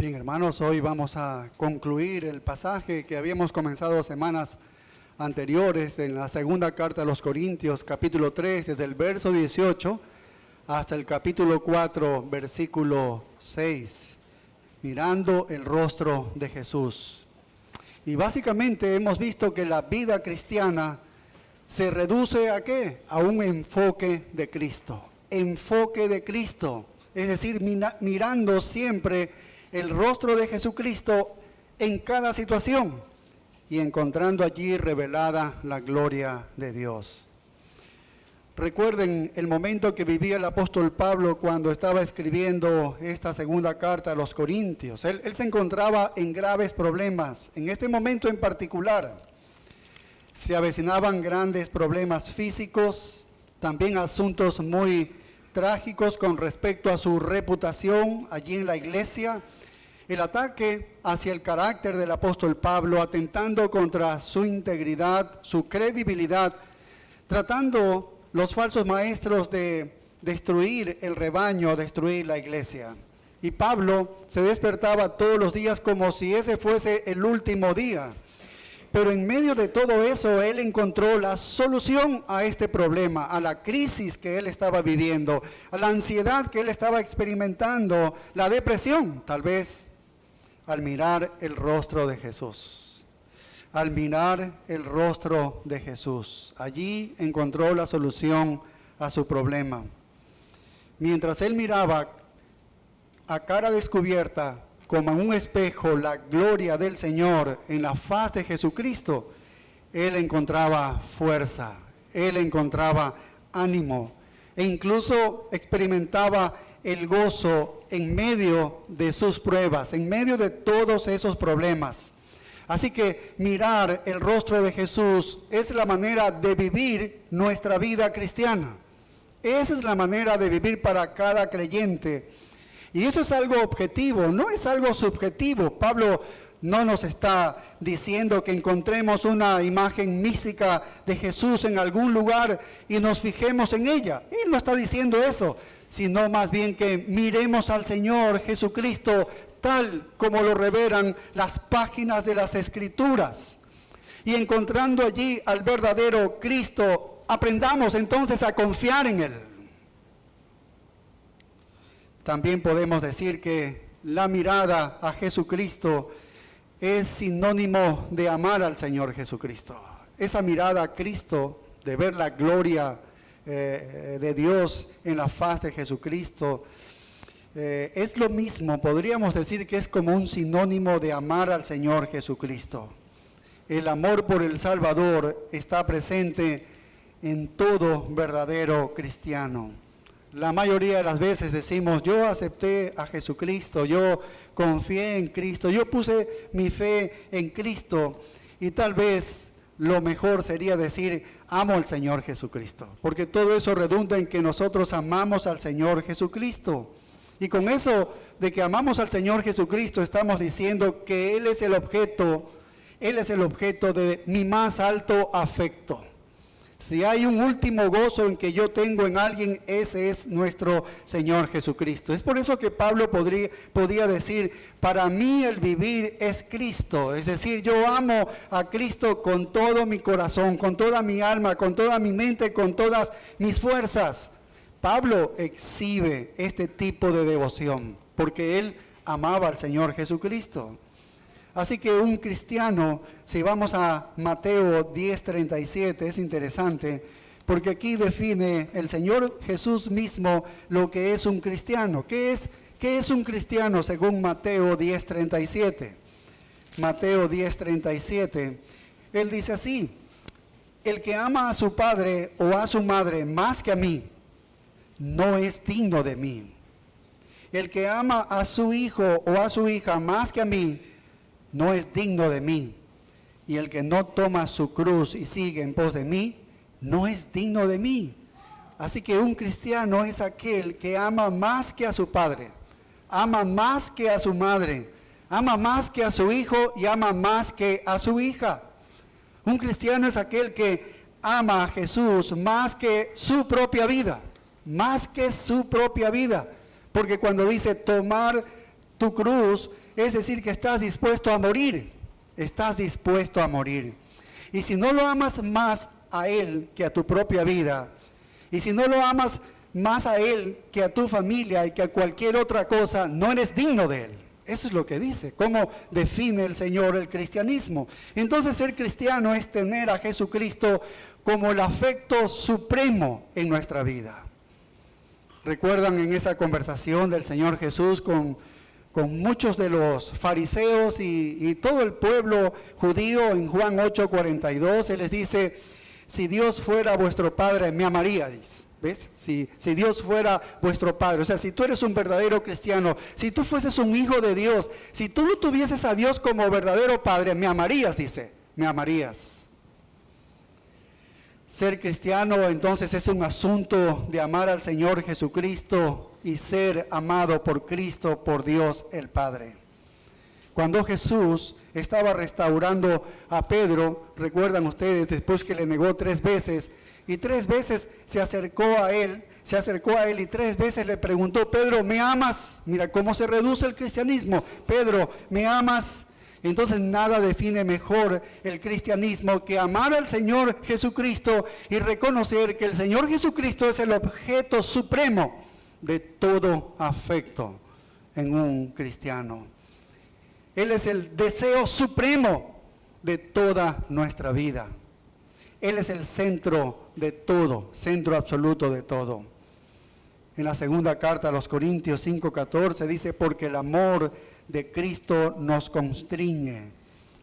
Bien, hermanos, hoy vamos a concluir el pasaje que habíamos comenzado semanas anteriores en la segunda carta a los Corintios, capítulo 3, desde el verso 18 hasta el capítulo 4, versículo 6, mirando el rostro de Jesús. Y básicamente hemos visto que la vida cristiana se reduce ¿a qué? A un enfoque de Cristo. Enfoque de Cristo, es decir, mirando siempre el rostro de Jesucristo en cada situación y encontrando allí revelada la gloria de Dios. Recuerden el momento que vivía el apóstol Pablo cuando estaba escribiendo esta segunda carta a los Corintios. Él se encontraba en graves problemas. En este momento en particular se avecinaban grandes problemas físicos, también asuntos muy trágicos con respecto a su reputación allí en la iglesia. El ataque hacia el carácter del apóstol Pablo, atentando contra su integridad, su credibilidad, tratando los falsos maestros de destruir el rebaño, destruir la iglesia. Y Pablo se despertaba todos los días como si ese fuese el último día. Pero en medio de todo eso, él encontró la solución a este problema, a la crisis que él estaba viviendo, a la ansiedad que él estaba experimentando, la depresión, tal vez, al mirar el rostro de Jesús. Al mirar el rostro de Jesús, allí encontró la solución a su problema. Mientras él miraba a cara descubierta, como en un espejo, la gloria del Señor en la faz de Jesucristo, él encontraba fuerza, él encontraba ánimo e incluso experimentaba el gozo en medio de sus pruebas, en medio de todos esos problemas. Así que mirar el rostro de Jesús es la manera de vivir nuestra vida cristiana. Esa es la manera de vivir para cada creyente. Y eso es algo objetivo, no es algo subjetivo. Pablo no nos está diciendo que encontremos una imagen mística de Jesús en algún lugar y nos fijemos en ella. Él no está diciendo eso, sino más bien que miremos al Señor Jesucristo tal como lo revelan las páginas de las Escrituras. Y encontrando allí al verdadero Cristo, aprendamos entonces a confiar en Él. También podemos decir que la mirada a Jesucristo es sinónimo de amar al Señor Jesucristo. Esa mirada a Cristo, de ver la gloria de Dios en la faz de Jesucristo, es lo mismo, podríamos decir que es como un sinónimo de amar al Señor Jesucristo. El amor por el Salvador está presente en todo verdadero cristiano. La mayoría de las veces decimos, yo acepté a Jesucristo, yo confié en Cristo, yo puse mi fe en Cristo. Y tal vez lo mejor sería decir, amo al Señor Jesucristo. Porque todo eso redunda en que nosotros amamos al Señor Jesucristo. Y con eso de que amamos al Señor Jesucristo, estamos diciendo que Él es el objeto de mi más alto afecto. Si hay un último gozo en que yo tengo en alguien, ese es nuestro Señor Jesucristo. Es por eso que Pablo podía decir, para mí el vivir es Cristo. Es decir, yo amo a Cristo con todo mi corazón, con toda mi alma, con toda mi mente, con todas mis fuerzas. Pablo exhibe este tipo de devoción, porque él amaba al Señor Jesucristo. Así que un cristiano, si vamos a Mateo 10:37, es interesante, porque aquí define el Señor Jesús mismo lo que es un cristiano. ¿Qué es un cristiano según Mateo 10:37? Mateo 10:37, él dice así, el que ama a su padre o a su madre más que a mí, no es digno de mí. El que ama a su hijo o a su hija más que a mí, no es digno de mí. Y el que no toma su cruz y sigue en pos de mí, no es digno de mí. Así que un cristiano es aquel que ama más que a su padre, ama más que a su madre, ama más que a su hijo y ama más que a su hija. Un cristiano es aquel que ama a Jesús más que su propia vida, más que su propia vida. Porque cuando dice tomar tu cruz, es decir que estás dispuesto a morir. Estás dispuesto a morir. Y si no lo amas más a Él que a tu propia vida, y si no lo amas más a Él que a tu familia y que a cualquier otra cosa, no eres digno de Él. Eso es lo que dice, cómo define el Señor el cristianismo. Entonces ser cristiano es tener a Jesucristo como el afecto supremo en nuestra vida. ¿Recuerdan en esa conversación del Señor Jesús con muchos de los fariseos y todo el pueblo judío en Juan 8:42? Él les dice, si Dios fuera vuestro Padre, me amaría, dice. ¿Ves? Si Dios fuera vuestro Padre, o sea, si tú eres un verdadero cristiano, si tú fueses un hijo de Dios, si tú no tuvieses a Dios como verdadero Padre, me amarías, dice, me amarías. Ser cristiano entonces es un asunto de amar al Señor Jesucristo y ser amado por Cristo, por Dios el Padre. Cuando Jesús estaba restaurando a Pedro, recuerdan ustedes, después que le negó 3 veces, y 3 veces se acercó a él y 3 veces le preguntó, Pedro, ¿me amas? Mira cómo se reduce el cristianismo. Pedro, ¿me amas? Entonces nada define mejor el cristianismo que amar al Señor Jesucristo y reconocer que el Señor Jesucristo es el objeto supremo de todo afecto en un cristiano. Él es el deseo supremo de toda nuestra vida. Él es el centro de todo, centro absoluto de todo. En la segunda carta a los Corintios 5:14 dice, porque el amor de Cristo nos constriñe.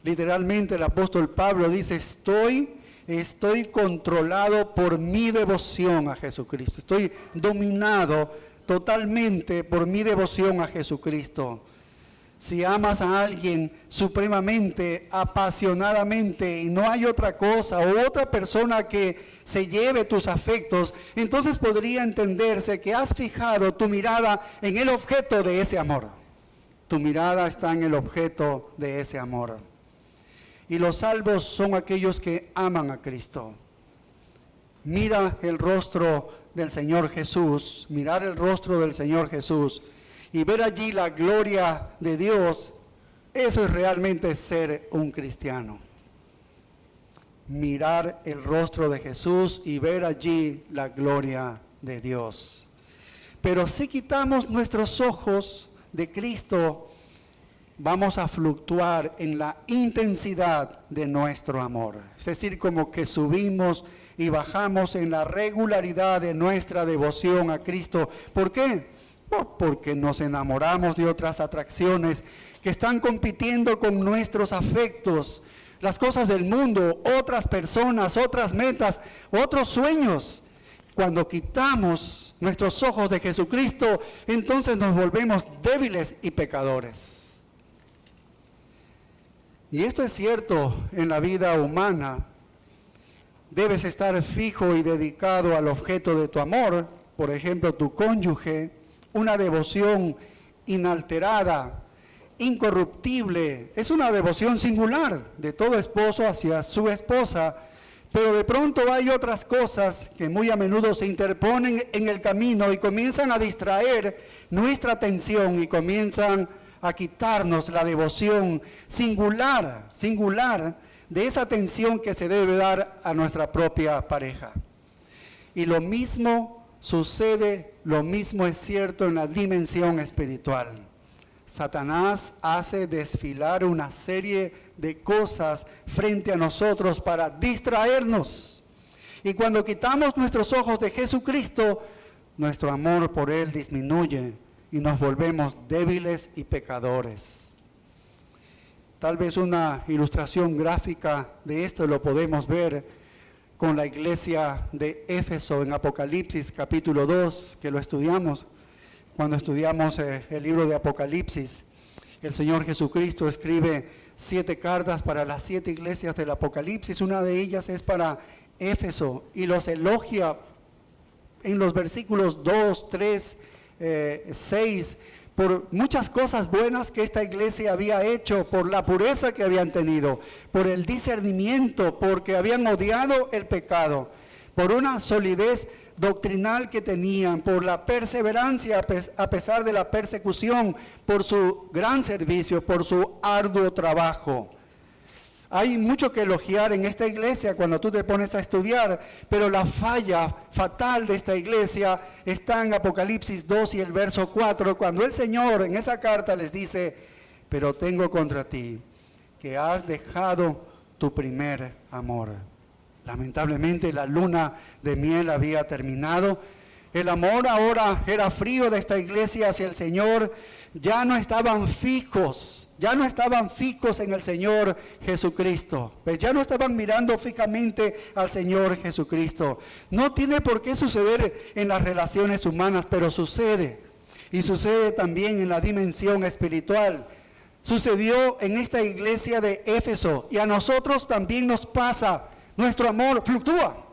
Literalmente el apóstol Pablo dice, estoy controlado por mi devoción a Jesucristo. Estoy dominado totalmente por mi devoción a Jesucristo. Si amas a alguien supremamente, apasionadamente, y no hay otra cosa o otra persona que se lleve tus afectos, entonces podría entenderse que has fijado tu mirada en el objeto de ese amor. Tu mirada está en el objeto de ese amor. Y los salvos son aquellos que aman a Cristo. Mira el rostro del Señor Jesús, mirar el rostro del Señor Jesús, y ver allí la gloria de Dios, eso es realmente ser un cristiano. Mirar el rostro de Jesús y ver allí la gloria de Dios. Pero si quitamos nuestros ojos de Cristo, vamos a fluctuar en la intensidad de nuestro amor. Es decir, como que subimos y bajamos en la regularidad de nuestra devoción a Cristo. ¿Por qué? Porque nos enamoramos de otras atracciones que están compitiendo con nuestros afectos, las cosas del mundo, otras personas, otras metas, otros sueños. Cuando quitamos nuestros ojos de Jesucristo, entonces nos volvemos débiles y pecadores. Y esto es cierto en la vida humana. Debes estar fijo y dedicado al objeto de tu amor, por ejemplo, tu cónyuge, una devoción inalterada, incorruptible. Es una devoción singular de todo esposo hacia su esposa, pero de pronto hay otras cosas que muy a menudo se interponen en el camino y comienzan a distraer nuestra atención y comienzan a quitarnos la devoción singular de esa atención que se debe dar a nuestra propia pareja. Y lo mismo sucede, lo mismo es cierto en la dimensión espiritual. Satanás hace desfilar una serie de cosas frente a nosotros para distraernos. Y cuando quitamos nuestros ojos de Jesucristo, nuestro amor por Él disminuye y nos volvemos débiles y pecadores. Tal vez una ilustración gráfica de esto lo podemos ver con la iglesia de Éfeso en Apocalipsis capítulo 2, que lo estudiamos. Cuando estudiamos el libro de Apocalipsis, el Señor Jesucristo escribe 7 cartas para las 7 iglesias del Apocalipsis. Una de ellas es para Éfeso y los elogia en los versículos 2, 3, 6, por muchas cosas buenas que esta iglesia había hecho, por la pureza que habían tenido, por el discernimiento, porque habían odiado el pecado, por una solidez doctrinal que tenían, por la perseverancia a pesar de la persecución, por su gran servicio, por su arduo trabajo. Hay mucho que elogiar en esta iglesia cuando tú te pones a estudiar, pero la falla fatal de esta iglesia está en Apocalipsis 2 y el verso 4, cuando el Señor en esa carta les dice: pero tengo contra ti que has dejado tu primer amor. Lamentablemente la luna de miel había terminado. El amor ahora era frío de esta iglesia hacia el Señor. Ya no estaban fijos en el Señor Jesucristo. Pues ya no estaban mirando fijamente al Señor Jesucristo. No tiene por qué suceder en las relaciones humanas, pero sucede. Y sucede también en la dimensión espiritual. Sucedió en esta iglesia de Éfeso y a nosotros también nos pasa. Nuestro amor fluctúa.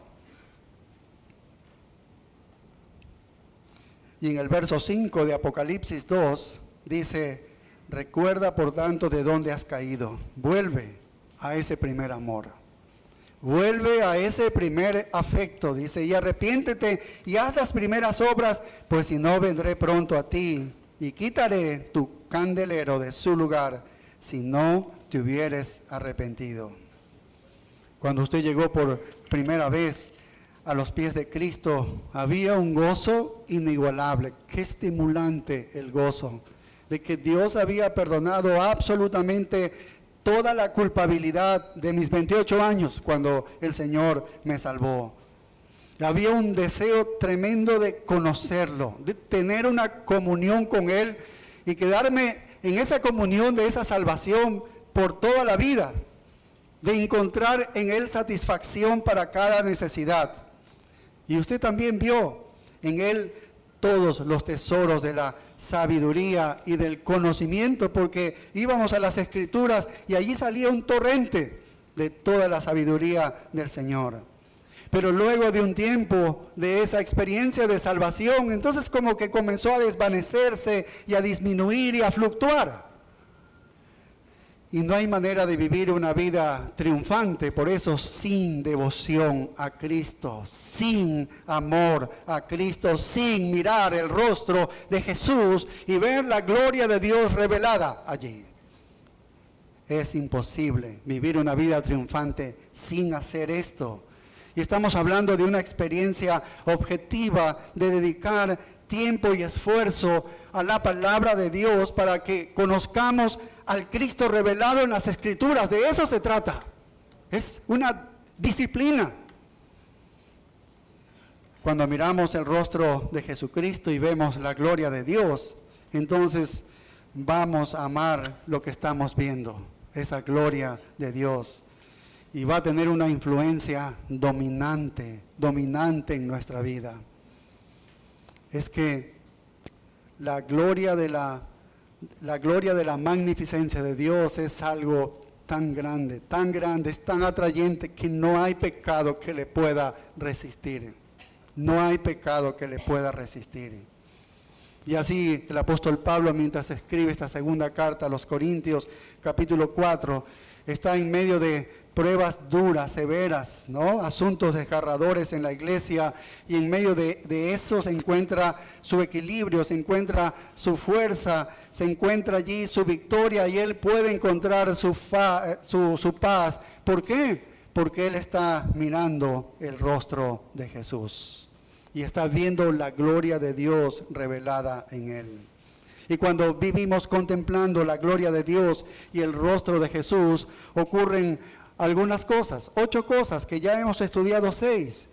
Y en el verso 5 de Apocalipsis 2 dice: recuerda por tanto de dónde has caído. Vuelve a ese primer amor. Vuelve a ese primer afecto, dice, y arrepiéntete y haz las primeras obras, pues si no vendré pronto a ti y quitaré tu candelero de su lugar si no te hubieres arrepentido. Cuando usted llegó por primera vez a los pies de Cristo, había un gozo inigualable. Qué estimulante el gozo de que Dios había perdonado absolutamente toda la culpabilidad de mis 28 años cuando el Señor me salvó. Había un deseo tremendo de conocerlo, de tener una comunión con Él y quedarme en esa comunión de esa salvación por toda la vida, de encontrar en Él satisfacción para cada necesidad. Y usted también vio en Él todos los tesoros de la sabiduría y del conocimiento, porque íbamos a las Escrituras y allí salía un torrente de toda la sabiduría del Señor. Pero luego de un tiempo de esa experiencia de salvación, entonces como que comenzó a desvanecerse y a disminuir y a fluctuar. Y no hay manera de vivir una vida triunfante, por eso sin devoción a Cristo, sin amor a Cristo, sin mirar el rostro de Jesús y ver la gloria de Dios revelada allí. Es imposible vivir una vida triunfante sin hacer esto. Y estamos hablando de una experiencia objetiva de dedicar tiempo y esfuerzo a la palabra de Dios para que conozcamos al Cristo revelado en las Escrituras. De eso se trata. Es una disciplina. Cuando miramos el rostro de Jesucristo y vemos la gloria de Dios, entonces vamos a amar lo que estamos viendo, esa gloria de Dios. Y va a tener una influencia dominante en nuestra vida. Es que la gloria de la magnificencia de Dios es algo tan grande, es tan atrayente que no hay pecado que le pueda resistir. No hay pecado que le pueda resistir. Y así el apóstol Pablo, mientras escribe esta segunda carta a los Corintios, capítulo 4, está en medio de pruebas duras, severas, ¿no? Asuntos desgarradores en la iglesia, y en medio de eso se encuentra su equilibrio, se encuentra su fuerza, se encuentra allí su victoria, y él puede encontrar su paz. ¿Por qué? Porque él está mirando el rostro de Jesús y está viendo la gloria de Dios revelada en él. Y cuando vivimos contemplando la gloria de Dios y el rostro de Jesús, ocurren algunas cosas, 8 cosas que ya hemos estudiado 6.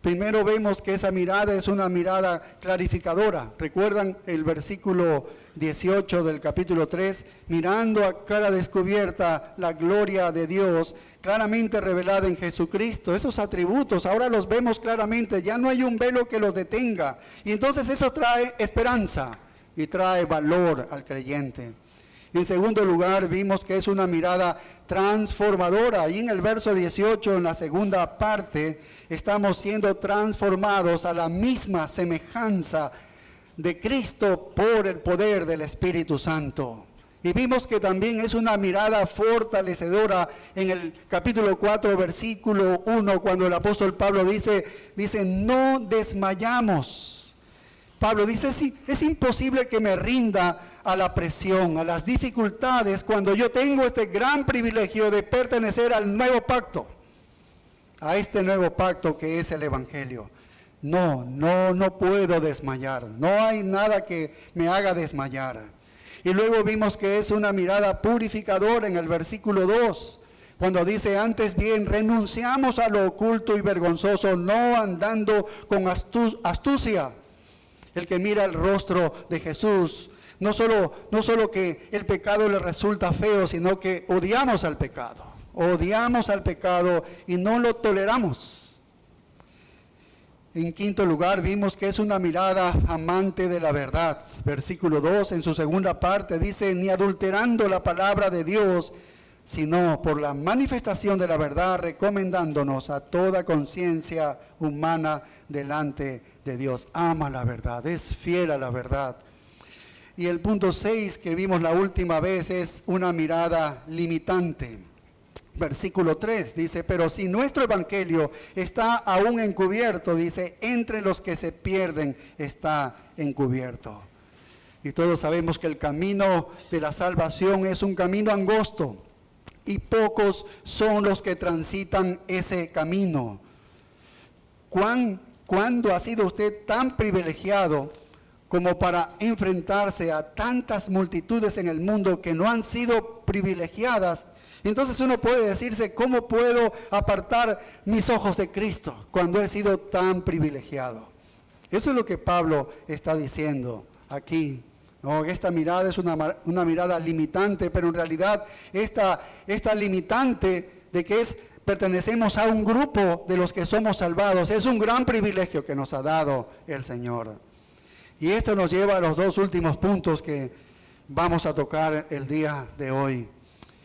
Primero vemos que esa mirada es una mirada clarificadora. ¿Recuerdan el versículo 18 del capítulo 3? Mirando a cara descubierta la gloria de Dios, claramente revelada en Jesucristo. Esos atributos ahora los vemos claramente, ya no hay un velo que los detenga. Y entonces eso trae esperanza y trae valor al creyente. En segundo lugar, vimos que es una mirada transformadora. Ahí en el verso 18, en la segunda parte, estamos siendo transformados a la misma semejanza de Cristo por el poder del Espíritu Santo. Y vimos que también es una mirada fortalecedora en el capítulo 4, versículo 1, cuando el apóstol Pablo dice, no desmayamos. Pablo dice, sí, es imposible que me rinda a la presión, a las dificultades, cuando yo tengo este gran privilegio de pertenecer al nuevo pacto, a este nuevo pacto que es el Evangelio. No puedo desmayar, no hay nada que me haga desmayar. Y luego vimos que es una mirada purificadora en el versículo 2, cuando dice, antes bien, renunciamos a lo oculto y vergonzoso, no andando con astucia. El que mira el rostro de Jesús, no solo que el pecado le resulta feo, sino que odiamos al pecado y no lo toleramos. En quinto lugar, vimos que es una mirada amante de la verdad. Versículo 2, en su segunda parte, dice, ni adulterando la palabra de Dios, sino por la manifestación de la verdad, recomendándonos a toda conciencia humana delante de Dios. Ama la verdad, es fiel a la verdad. Y el punto 6 que vimos la última vez es una mirada limitante. Versículo 3 dice, pero si nuestro evangelio está aún encubierto, dice, entre los que se pierden está encubierto. Y todos sabemos que el camino de la salvación es un camino angosto y pocos son los que transitan ese camino. ¿Cuándo ha sido usted tan privilegiado como para enfrentarse a tantas multitudes en el mundo que no han sido privilegiadas? Entonces uno puede decirse, ¿cómo puedo apartar mis ojos de Cristo cuando he sido tan privilegiado? Eso es lo que Pablo está diciendo aquí. No, esta mirada es una mirada limitante, pero en realidad esta limitante de que pertenecemos a un grupo de los que somos salvados, es un gran privilegio que nos ha dado el Señor. Y esto nos lleva a los dos últimos puntos que vamos a tocar el día de hoy.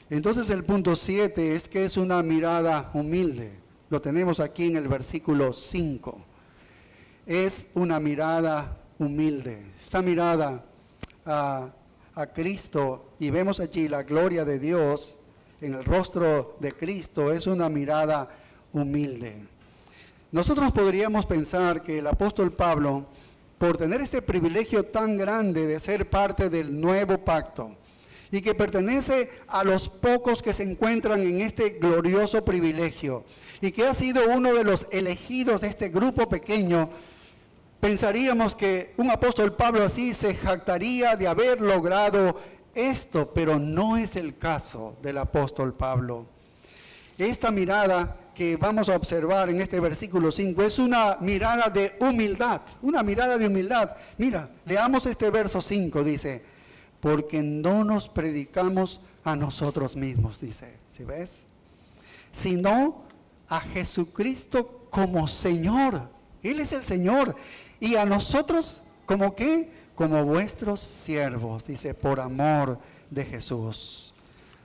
Entonces el punto 7 es que es una mirada humilde. Lo tenemos aquí en el versículo 5. Es una mirada humilde. Esta mirada a Cristo, y vemos allí la gloria de Dios en el rostro de Cristo, es una mirada humilde. Nosotros podríamos pensar que el apóstol Pablo, por tener este privilegio tan grande de ser parte del nuevo pacto y que pertenece a los pocos que se encuentran en este glorioso privilegio y que ha sido uno de los elegidos de este grupo pequeño, pensaríamos que un apóstol Pablo así se jactaría de haber logrado esto, pero no es el caso del apóstol Pablo. Esta mirada que vamos a observar en este versículo 5 es una mirada de humildad, una mirada de humildad. Mira, leamos este verso 5, dice, porque no nos predicamos a nosotros mismos, dice, ¿sí ves? Sino a Jesucristo como Señor. Él es el Señor. Y a nosotros, ¿como qué? Como vuestros siervos, dice, por amor de Jesús.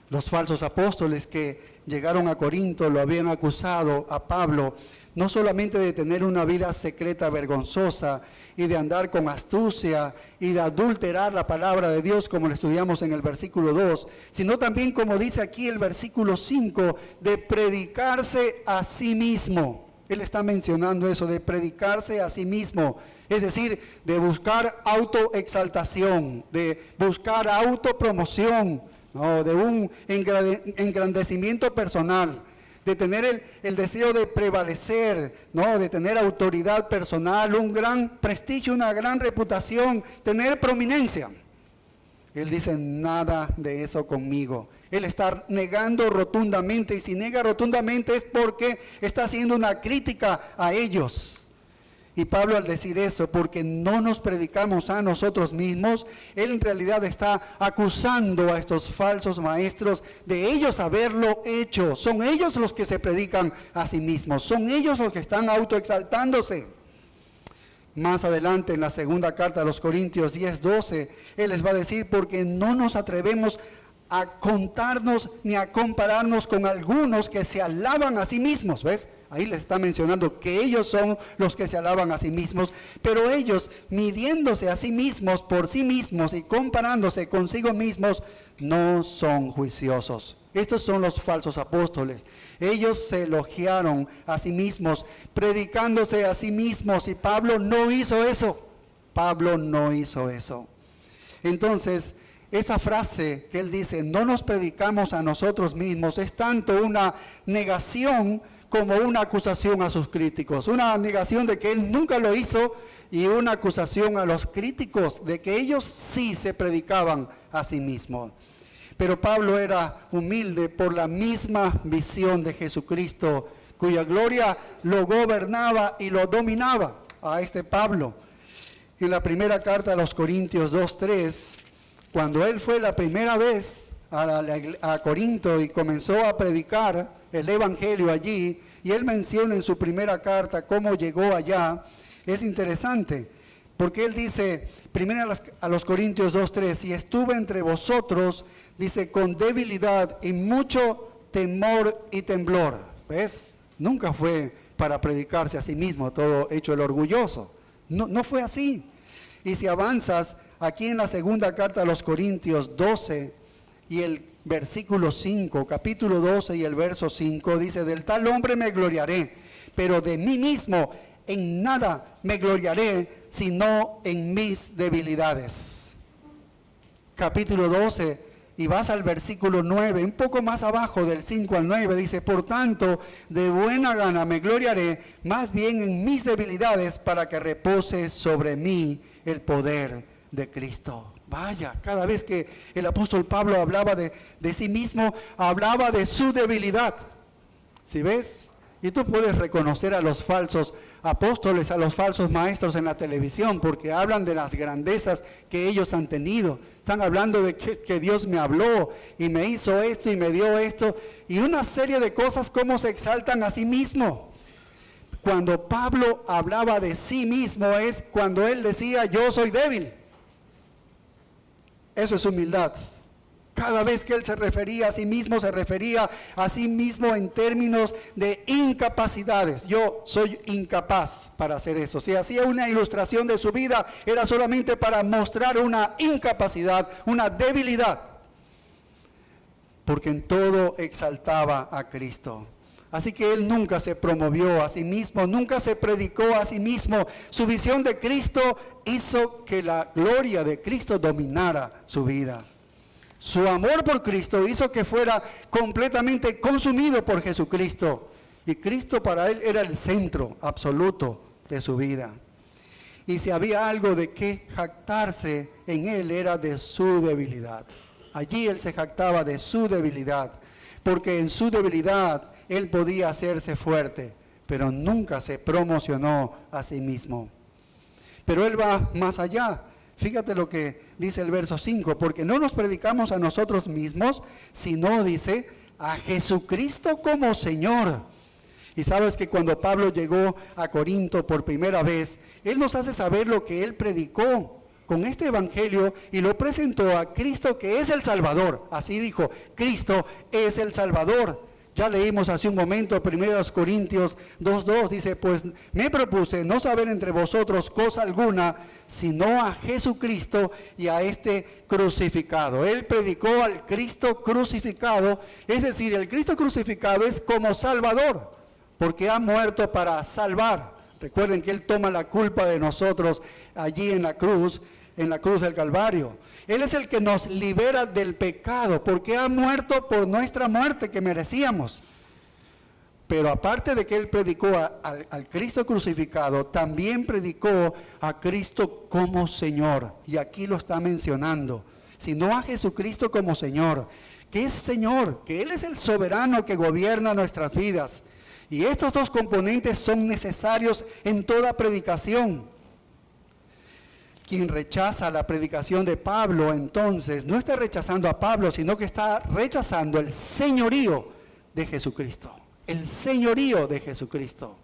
Los falsos apóstoles que llegaron a Corinto lo habían acusado a Pablo no solamente de tener una vida secreta vergonzosa y de andar con astucia y de adulterar la palabra de Dios, como lo estudiamos en el versículo 2, sino también, como dice aquí el versículo 5, de predicarse a sí mismo. Él está mencionando eso, de predicarse a sí mismo, es decir, de buscar autoexaltación, de buscar autopromoción, ¿no? De un engrandecimiento personal, de tener el deseo de prevalecer, ¿no? De tener autoridad personal, un gran prestigio, una gran reputación, tener prominencia. Él dice, nada de eso conmigo. Él está negando rotundamente, y si niega rotundamente es porque está haciendo una crítica a ellos. Y Pablo, al decir eso, porque no nos predicamos a nosotros mismos, él en realidad está acusando a estos falsos maestros de ellos haberlo hecho. Son ellos los que se predican a sí mismos, son ellos los que están autoexaltándose. Más adelante en la segunda carta a los Corintios 10:12, él les va a decir, porque no nos atrevemos a contarnos ni a compararnos con algunos que se alaban a sí mismos, ¿ves? Ahí les está mencionando que ellos son los que se alaban a sí mismos, pero ellos, midiéndose a sí mismos por sí mismos y comparándose consigo mismos, no son juiciosos. Estos son los falsos apóstoles. Ellos se elogiaron a sí mismos, predicándose a sí mismos, y Pablo no hizo eso. Pablo no hizo eso. Entonces, esa frase que él dice, no nos predicamos a nosotros mismos, es tanto una negación como una acusación a sus críticos. Una negación de que él nunca lo hizo y una acusación a los críticos de que ellos sí se predicaban a sí mismos. Pero Pablo era humilde por la misma visión de Jesucristo, cuya gloria lo gobernaba y lo dominaba a este Pablo. En la primera carta a los Corintios 2:3, cuando él fue la primera vez a Corinto y comenzó a predicar el evangelio allí, y él menciona en su primera carta cómo llegó allá, es interesante, porque él dice, primero a los Corintios 2:3, y estuve entre vosotros, dice, con debilidad y mucho temor y temblor. ¿Ves? Nunca fue para predicarse a sí mismo, todo hecho el orgulloso. No fue así. Y si avanzas aquí en la segunda carta a los Corintios 12 y el versículo 5, capítulo 12 y el verso 5, dice, del tal hombre me gloriaré, pero de mí mismo en nada me gloriaré, sino en mis debilidades. Capítulo 12, y vas al versículo 9, un poco más abajo del 5 al 9, dice, por tanto, de buena gana me gloriaré, más bien en mis debilidades, para que repose sobre mí el poder de Cristo. Vaya, cada vez que el apóstol Pablo hablaba de sí mismo, hablaba de su debilidad. ¿Sí ves? Y tú puedes reconocer a los falsos apóstoles, a los falsos maestros en la televisión, porque hablan de las grandezas que ellos han tenido. Están hablando de que Dios me habló y me hizo esto y me dio esto, y una serie de cosas, cómo se exaltan a sí mismo. Cuando Pablo hablaba de sí mismo es cuando él decía, yo soy débil. Eso es humildad. Cada vez que él se refería a sí mismo en términos de incapacidades. Yo soy incapaz para hacer eso. Si hacía una ilustración de su vida, era solamente para mostrar una incapacidad, una debilidad. Porque en todo exaltaba a Cristo. Así que él nunca se promovió a sí mismo, nunca se predicó a sí mismo. Su visión de Cristo hizo que la gloria de Cristo dominara su vida. Su amor por Cristo hizo que fuera completamente consumido por Jesucristo. Y Cristo para él era el centro absoluto de su vida. Y si había algo de qué jactarse en él, era de su debilidad. Allí él se jactaba de su debilidad, porque en su debilidad él podía hacerse fuerte, pero nunca se promocionó a sí mismo. Pero él va más allá. Fíjate lo que dice el verso 5, porque no nos predicamos a nosotros mismos, sino, dice, a Jesucristo como Señor. Y sabes que cuando Pablo llegó a Corinto por primera vez, él nos hace saber lo que él predicó con este evangelio y lo presentó a Cristo, que es el Salvador. Así dijo, Cristo es el Salvador. Ya leímos hace un momento, 1 Corintios 2:2, dice, pues me propuse no saber entre vosotros cosa alguna, sino a Jesucristo y a este crucificado. Él predicó al Cristo crucificado, es decir, el Cristo crucificado es como Salvador, porque ha muerto para salvar. Recuerden que Él toma la culpa de nosotros allí en la cruz del Calvario. Él es el que nos libera del pecado, porque ha muerto por nuestra muerte que merecíamos. Pero aparte de que Él predicó al Cristo crucificado, también predicó a Cristo como Señor. Y aquí lo está mencionando. Sino a Jesucristo como Señor. Que es Señor, que Él es el soberano que gobierna nuestras vidas. Y estos dos componentes son necesarios en toda predicación. Quien rechaza la predicación de Pablo, entonces, no está rechazando a Pablo, sino que está rechazando el señorío de Jesucristo. El señorío de Jesucristo.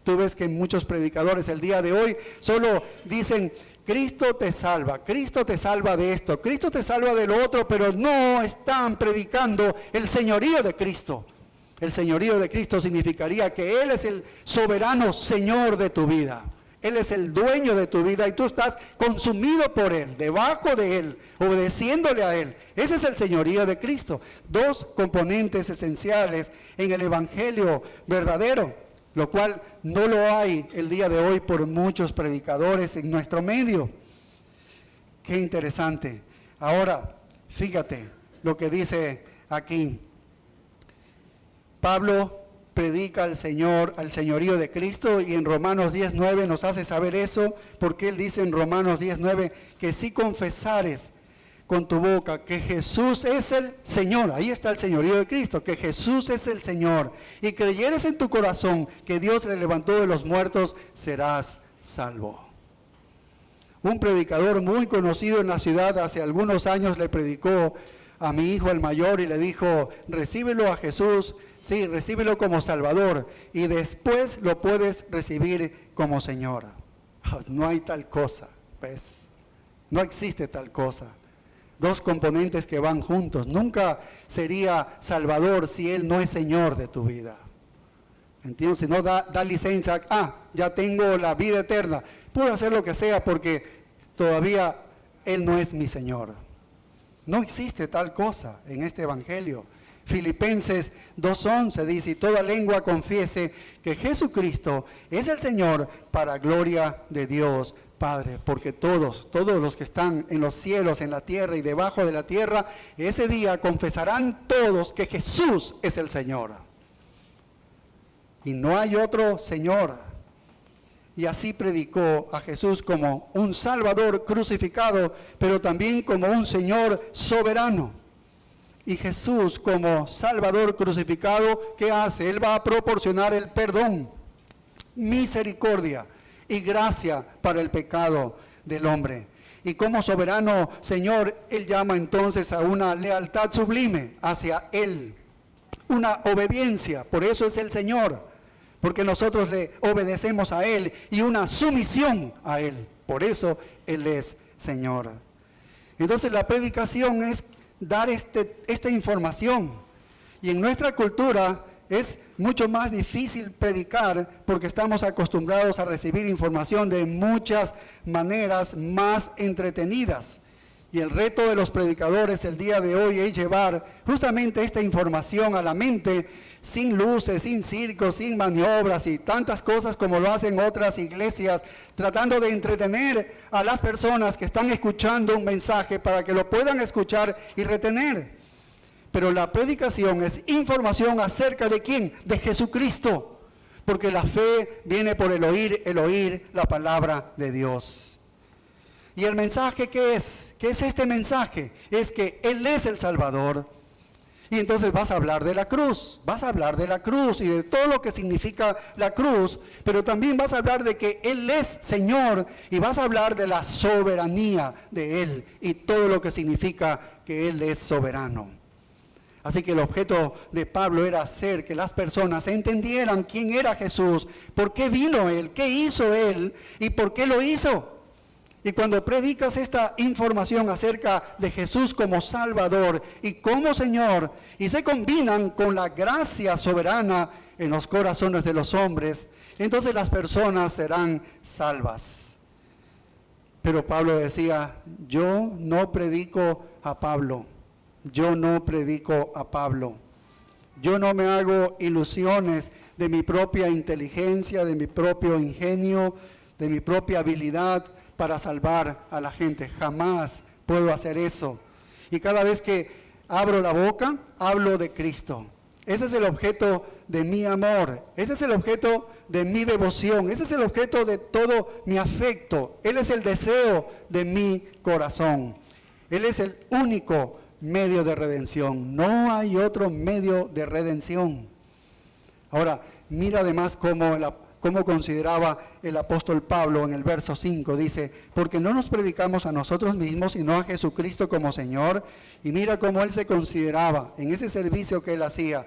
Tú ves que muchos predicadores el día de hoy solo dicen, Cristo te salva de esto, Cristo te salva de lo otro, pero no están predicando el señorío de Cristo. El señorío de Cristo significaría que Él es el soberano Señor de tu vida. Él es el dueño de tu vida y tú estás consumido por Él, debajo de Él, obedeciéndole a Él. Ese es el señorío de Cristo. Dos componentes esenciales en el evangelio verdadero, lo cual no lo hay el día de hoy por muchos predicadores en nuestro medio. Qué interesante. Ahora, fíjate lo que dice aquí. Pablo predica al señorío de Cristo, y en Romanos 10:9 nos hace saber eso, porque él dice en Romanos 10:9 que si confesares con tu boca que Jesús es el Señor, ahí está el señorío de Cristo, que Jesús es el Señor, y creyeres en tu corazón que Dios le levantó de los muertos, serás salvo. Un predicador muy conocido en la ciudad hace algunos años le predicó a mi hijo el mayor y le dijo: recíbelo a Jesús. Sí, recíbelo como Salvador y después lo puedes recibir como Señor. No hay tal cosa, ¿ves? No existe tal cosa. Dos componentes que van juntos. Nunca sería Salvador si Él no es Señor de tu vida. ¿Entiendes? Si no da licencia, ya tengo la vida eterna. Puedo hacer lo que sea porque todavía Él no es mi Señor. No existe tal cosa en este evangelio. Filipenses 2:11 dice: y toda lengua confiese que Jesucristo es el Señor, para gloria de Dios Padre. Porque todos los que están en los cielos, en la tierra y debajo de la tierra, ese día confesarán todos que Jesús es el Señor. Y no hay otro Señor. Y así predicó a Jesús como un Salvador crucificado, pero también como un Señor soberano. Y Jesús, como Salvador crucificado, ¿qué hace? Él va a proporcionar el perdón, misericordia y gracia para el pecado del hombre. Y como soberano Señor, Él llama entonces a una lealtad sublime hacia Él, una obediencia, por eso es el Señor, porque nosotros le obedecemos a Él, y una sumisión a Él, por eso Él es Señor. Entonces la predicación es dar esta información, y en nuestra cultura es mucho más difícil predicar porque estamos acostumbrados a recibir información de muchas maneras más entretenidas, y el reto de los predicadores el día de hoy es llevar justamente esta información a la mente, sin luces, sin circos, sin maniobras y tantas cosas como lo hacen otras iglesias, tratando de entretener a las personas que están escuchando un mensaje para que lo puedan escuchar y retener. Pero la predicación es información acerca de ¿quién? De Jesucristo, porque la fe viene por el oír la palabra de Dios. ¿Y el mensaje qué es? ¿Qué es este mensaje? Es que Él es el Salvador. Y entonces vas a hablar de la cruz y de todo lo que significa la cruz, pero también vas a hablar de que Él es Señor, y vas a hablar de la soberanía de Él y todo lo que significa que Él es soberano. Así que el objeto de Pablo era hacer que las personas entendieran quién era Jesús, por qué vino Él, qué hizo Él y por qué lo hizo. Y cuando predicas esta información acerca de Jesús como Salvador y como Señor, y se combinan con la gracia soberana en los corazones de los hombres, entonces las personas serán salvas. Pero Pablo decía: yo no predico a Pablo, yo no me hago ilusiones de mi propia inteligencia, de mi propio ingenio, de mi propia habilidad para salvar a la gente. Jamás puedo hacer eso. Y cada vez que abro la boca, hablo de Cristo. Ese es el objeto de mi amor. Ese es el objeto de mi devoción. Ese es el objeto de todo mi afecto. Él es el deseo de mi corazón. Él es el único medio de redención. No hay otro medio de redención. Ahora, mira además cómo consideraba el apóstol Pablo en el verso 5, dice: porque no nos predicamos a nosotros mismos, sino a Jesucristo como Señor. Y mira cómo él se consideraba en ese servicio que él hacía: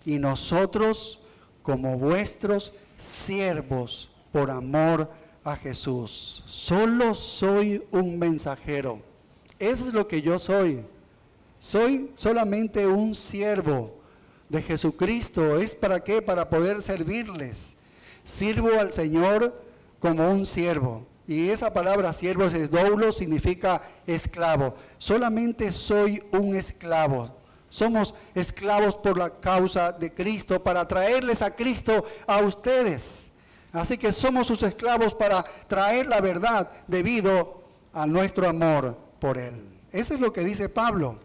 y nosotros como vuestros siervos por amor a Jesús. Solo soy un mensajero. Eso es lo que yo soy. Soy solamente un siervo de Jesucristo. ¿Es para qué? Para poder servirles. Sirvo al Señor como un siervo. Y esa palabra siervo es doulos, significa esclavo. Solamente soy un esclavo. Somos esclavos por la causa de Cristo, para traerles a Cristo a ustedes. Así que somos sus esclavos para traer la verdad debido a nuestro amor por Él. Eso es lo que dice Pablo.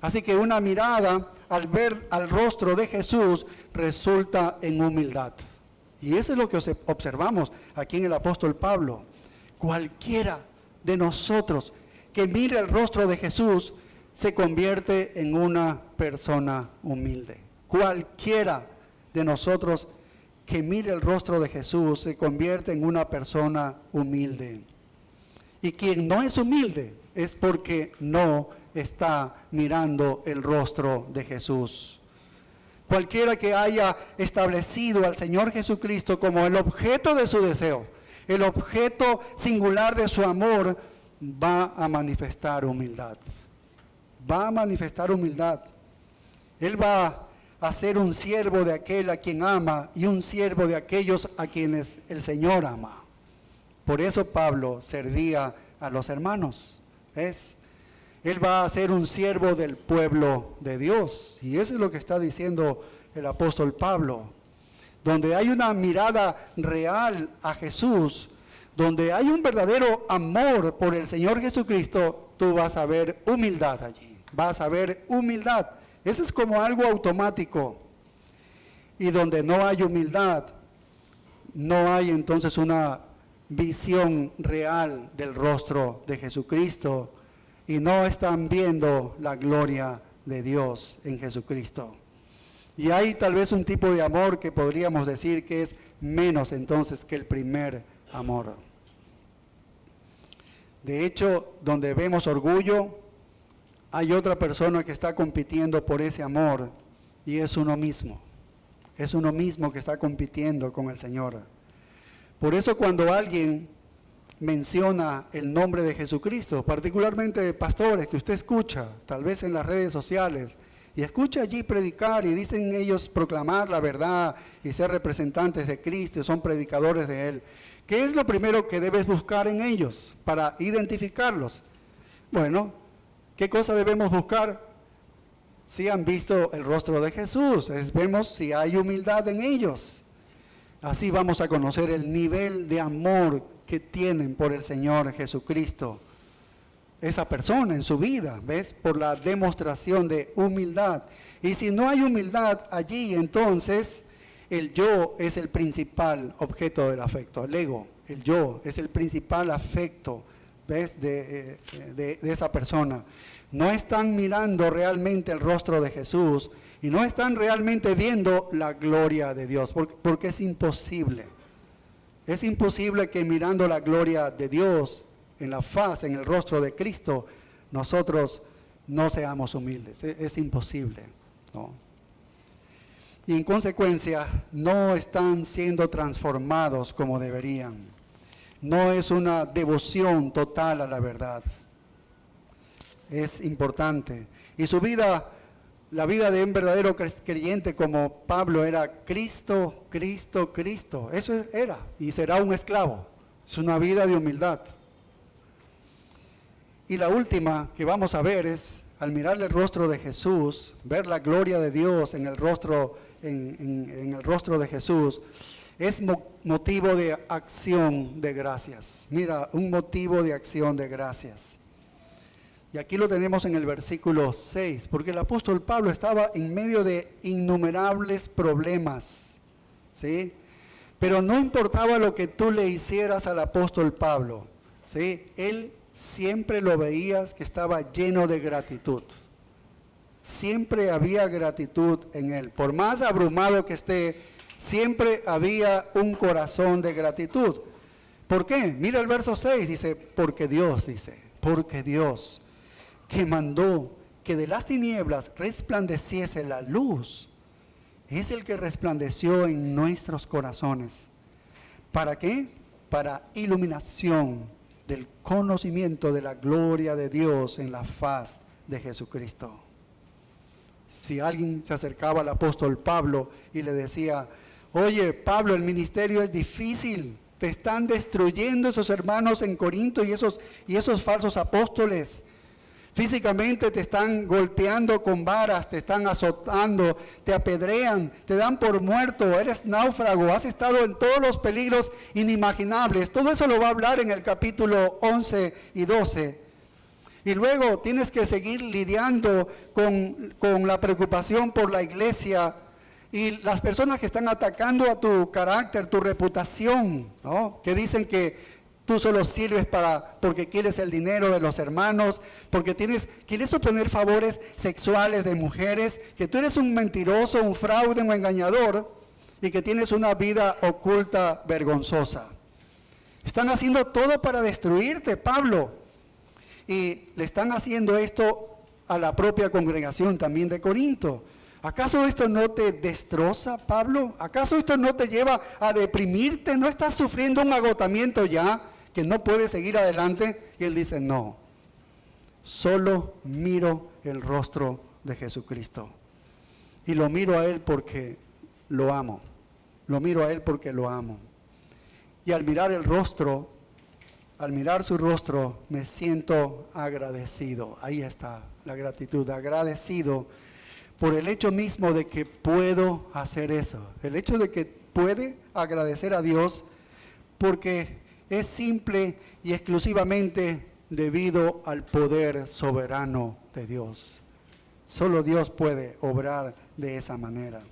Así que una mirada al ver al rostro de Jesús resulta en humildad. Y eso es lo que observamos aquí en el apóstol Pablo. Cualquiera de nosotros que mire el rostro de Jesús se convierte en una persona humilde. Cualquiera de nosotros que mire el rostro de Jesús se convierte en una persona humilde. Y quien no es humilde es porque no está mirando el rostro de Jesús. Cualquiera que haya establecido al Señor Jesucristo como el objeto de su deseo, el objeto singular de su amor, va a manifestar humildad. Va a manifestar humildad. Él va a ser un siervo de aquel a quien ama y un siervo de aquellos a quienes el Señor ama. Por eso Pablo servía a los hermanos. ¿Ves? Él va a ser un siervo del pueblo de Dios. Y eso es lo que está diciendo el apóstol Pablo. Donde hay una mirada real a Jesús, donde hay un verdadero amor por el Señor Jesucristo, tú vas a ver humildad allí. Vas a ver humildad. Eso es como algo automático. Y donde no hay humildad, no hay entonces una visión real del rostro de Jesucristo. Y no están viendo la gloria de Dios en Jesucristo. Y hay tal vez un tipo de amor que podríamos decir que es menos entonces que el primer amor. De hecho, donde vemos orgullo, hay otra persona que está compitiendo por ese amor y es uno mismo. Es uno mismo que está compitiendo con el Señor. Por eso cuando alguien menciona el nombre de Jesucristo, particularmente de pastores que usted escucha, tal vez en las redes sociales, y escucha allí predicar y dicen ellos proclamar la verdad y ser representantes de Cristo, son predicadores de Él. ¿Qué es lo primero que debes buscar en ellos para identificarlos? Bueno, ¿qué cosa debemos buscar? Si han visto el rostro de Jesús, vemos si hay humildad en ellos. Así vamos a conocer el nivel de amor que tienen por el Señor Jesucristo. Esa persona en su vida, ¿ves? Por la demostración de humildad. Y si no hay humildad allí, entonces el yo es el principal objeto del afecto. El ego, el yo, es el principal afecto, ¿ves? De esa persona. No están mirando realmente el rostro de Jesús y no están realmente viendo la gloria de Dios, porque es imposible. Es imposible que mirando la gloria de Dios en la faz, en el rostro de Cristo, nosotros no seamos humildes. Es imposible, ¿no? Y en consecuencia, no están siendo transformados como deberían. No es una devoción total a la verdad. Es importante. Y su vida, la vida de un verdadero creyente como Pablo era Cristo, Cristo, Cristo. Eso era y será un esclavo. Es una vida de humildad. Y la última que vamos a ver es, al mirar el rostro de Jesús, ver la gloria de Dios en el rostro, en el rostro de Jesús, es motivo de acción de gracias. Mira, un motivo de acción de gracias. Y aquí lo tenemos en el versículo 6, porque el apóstol Pablo estaba en medio de innumerables problemas, ¿sí? Pero no importaba lo que tú le hicieras al apóstol Pablo, ¿sí? Él siempre lo veías que estaba lleno de gratitud. Siempre había gratitud en él. Por más abrumado que esté, siempre había un corazón de gratitud. ¿Por qué? Mira el verso 6, dice, porque Dios, que mandó que de las tinieblas resplandeciese la luz, es el que resplandeció en nuestros corazones. ¿Para qué? Para iluminación del conocimiento de la gloria de Dios en la faz de Jesucristo. Si alguien se acercaba al apóstol Pablo y le decía, oye, Pablo, el ministerio es difícil, te están destruyendo esos hermanos en Corinto y esos falsos apóstoles. Físicamente te están golpeando con varas, te están azotando, te apedrean, te dan por muerto, eres náufrago, has estado en todos los peligros inimaginables. Todo eso lo va a hablar en el capítulo 11 y 12. Y luego tienes que seguir lidiando con la preocupación por la iglesia y las personas que están atacando a tu carácter, tu reputación, ¿no? Que dicen que tú solo sirves porque quieres el dinero de los hermanos, porque quieres obtener favores sexuales de mujeres, que tú eres un mentiroso, un fraude, un engañador y que tienes una vida oculta vergonzosa. Están haciendo todo para destruirte, Pablo. Y le están haciendo esto a la propia congregación también de Corinto. ¿Acaso esto no te destroza, Pablo? ¿Acaso esto no te lleva a deprimirte? ¿No estás sufriendo un agotamiento ya que no puedes seguir adelante? Y él dice, no, solo miro el rostro de Jesucristo. Y lo miro a Él porque lo amo. Lo miro a Él porque lo amo. Y al mirar su rostro, me siento agradecido. Ahí está la gratitud, agradecido por el hecho mismo de que puedo hacer eso. El hecho de que puede agradecer a Dios porque es simple y exclusivamente debido al poder soberano de Dios. Solo Dios puede obrar de esa manera.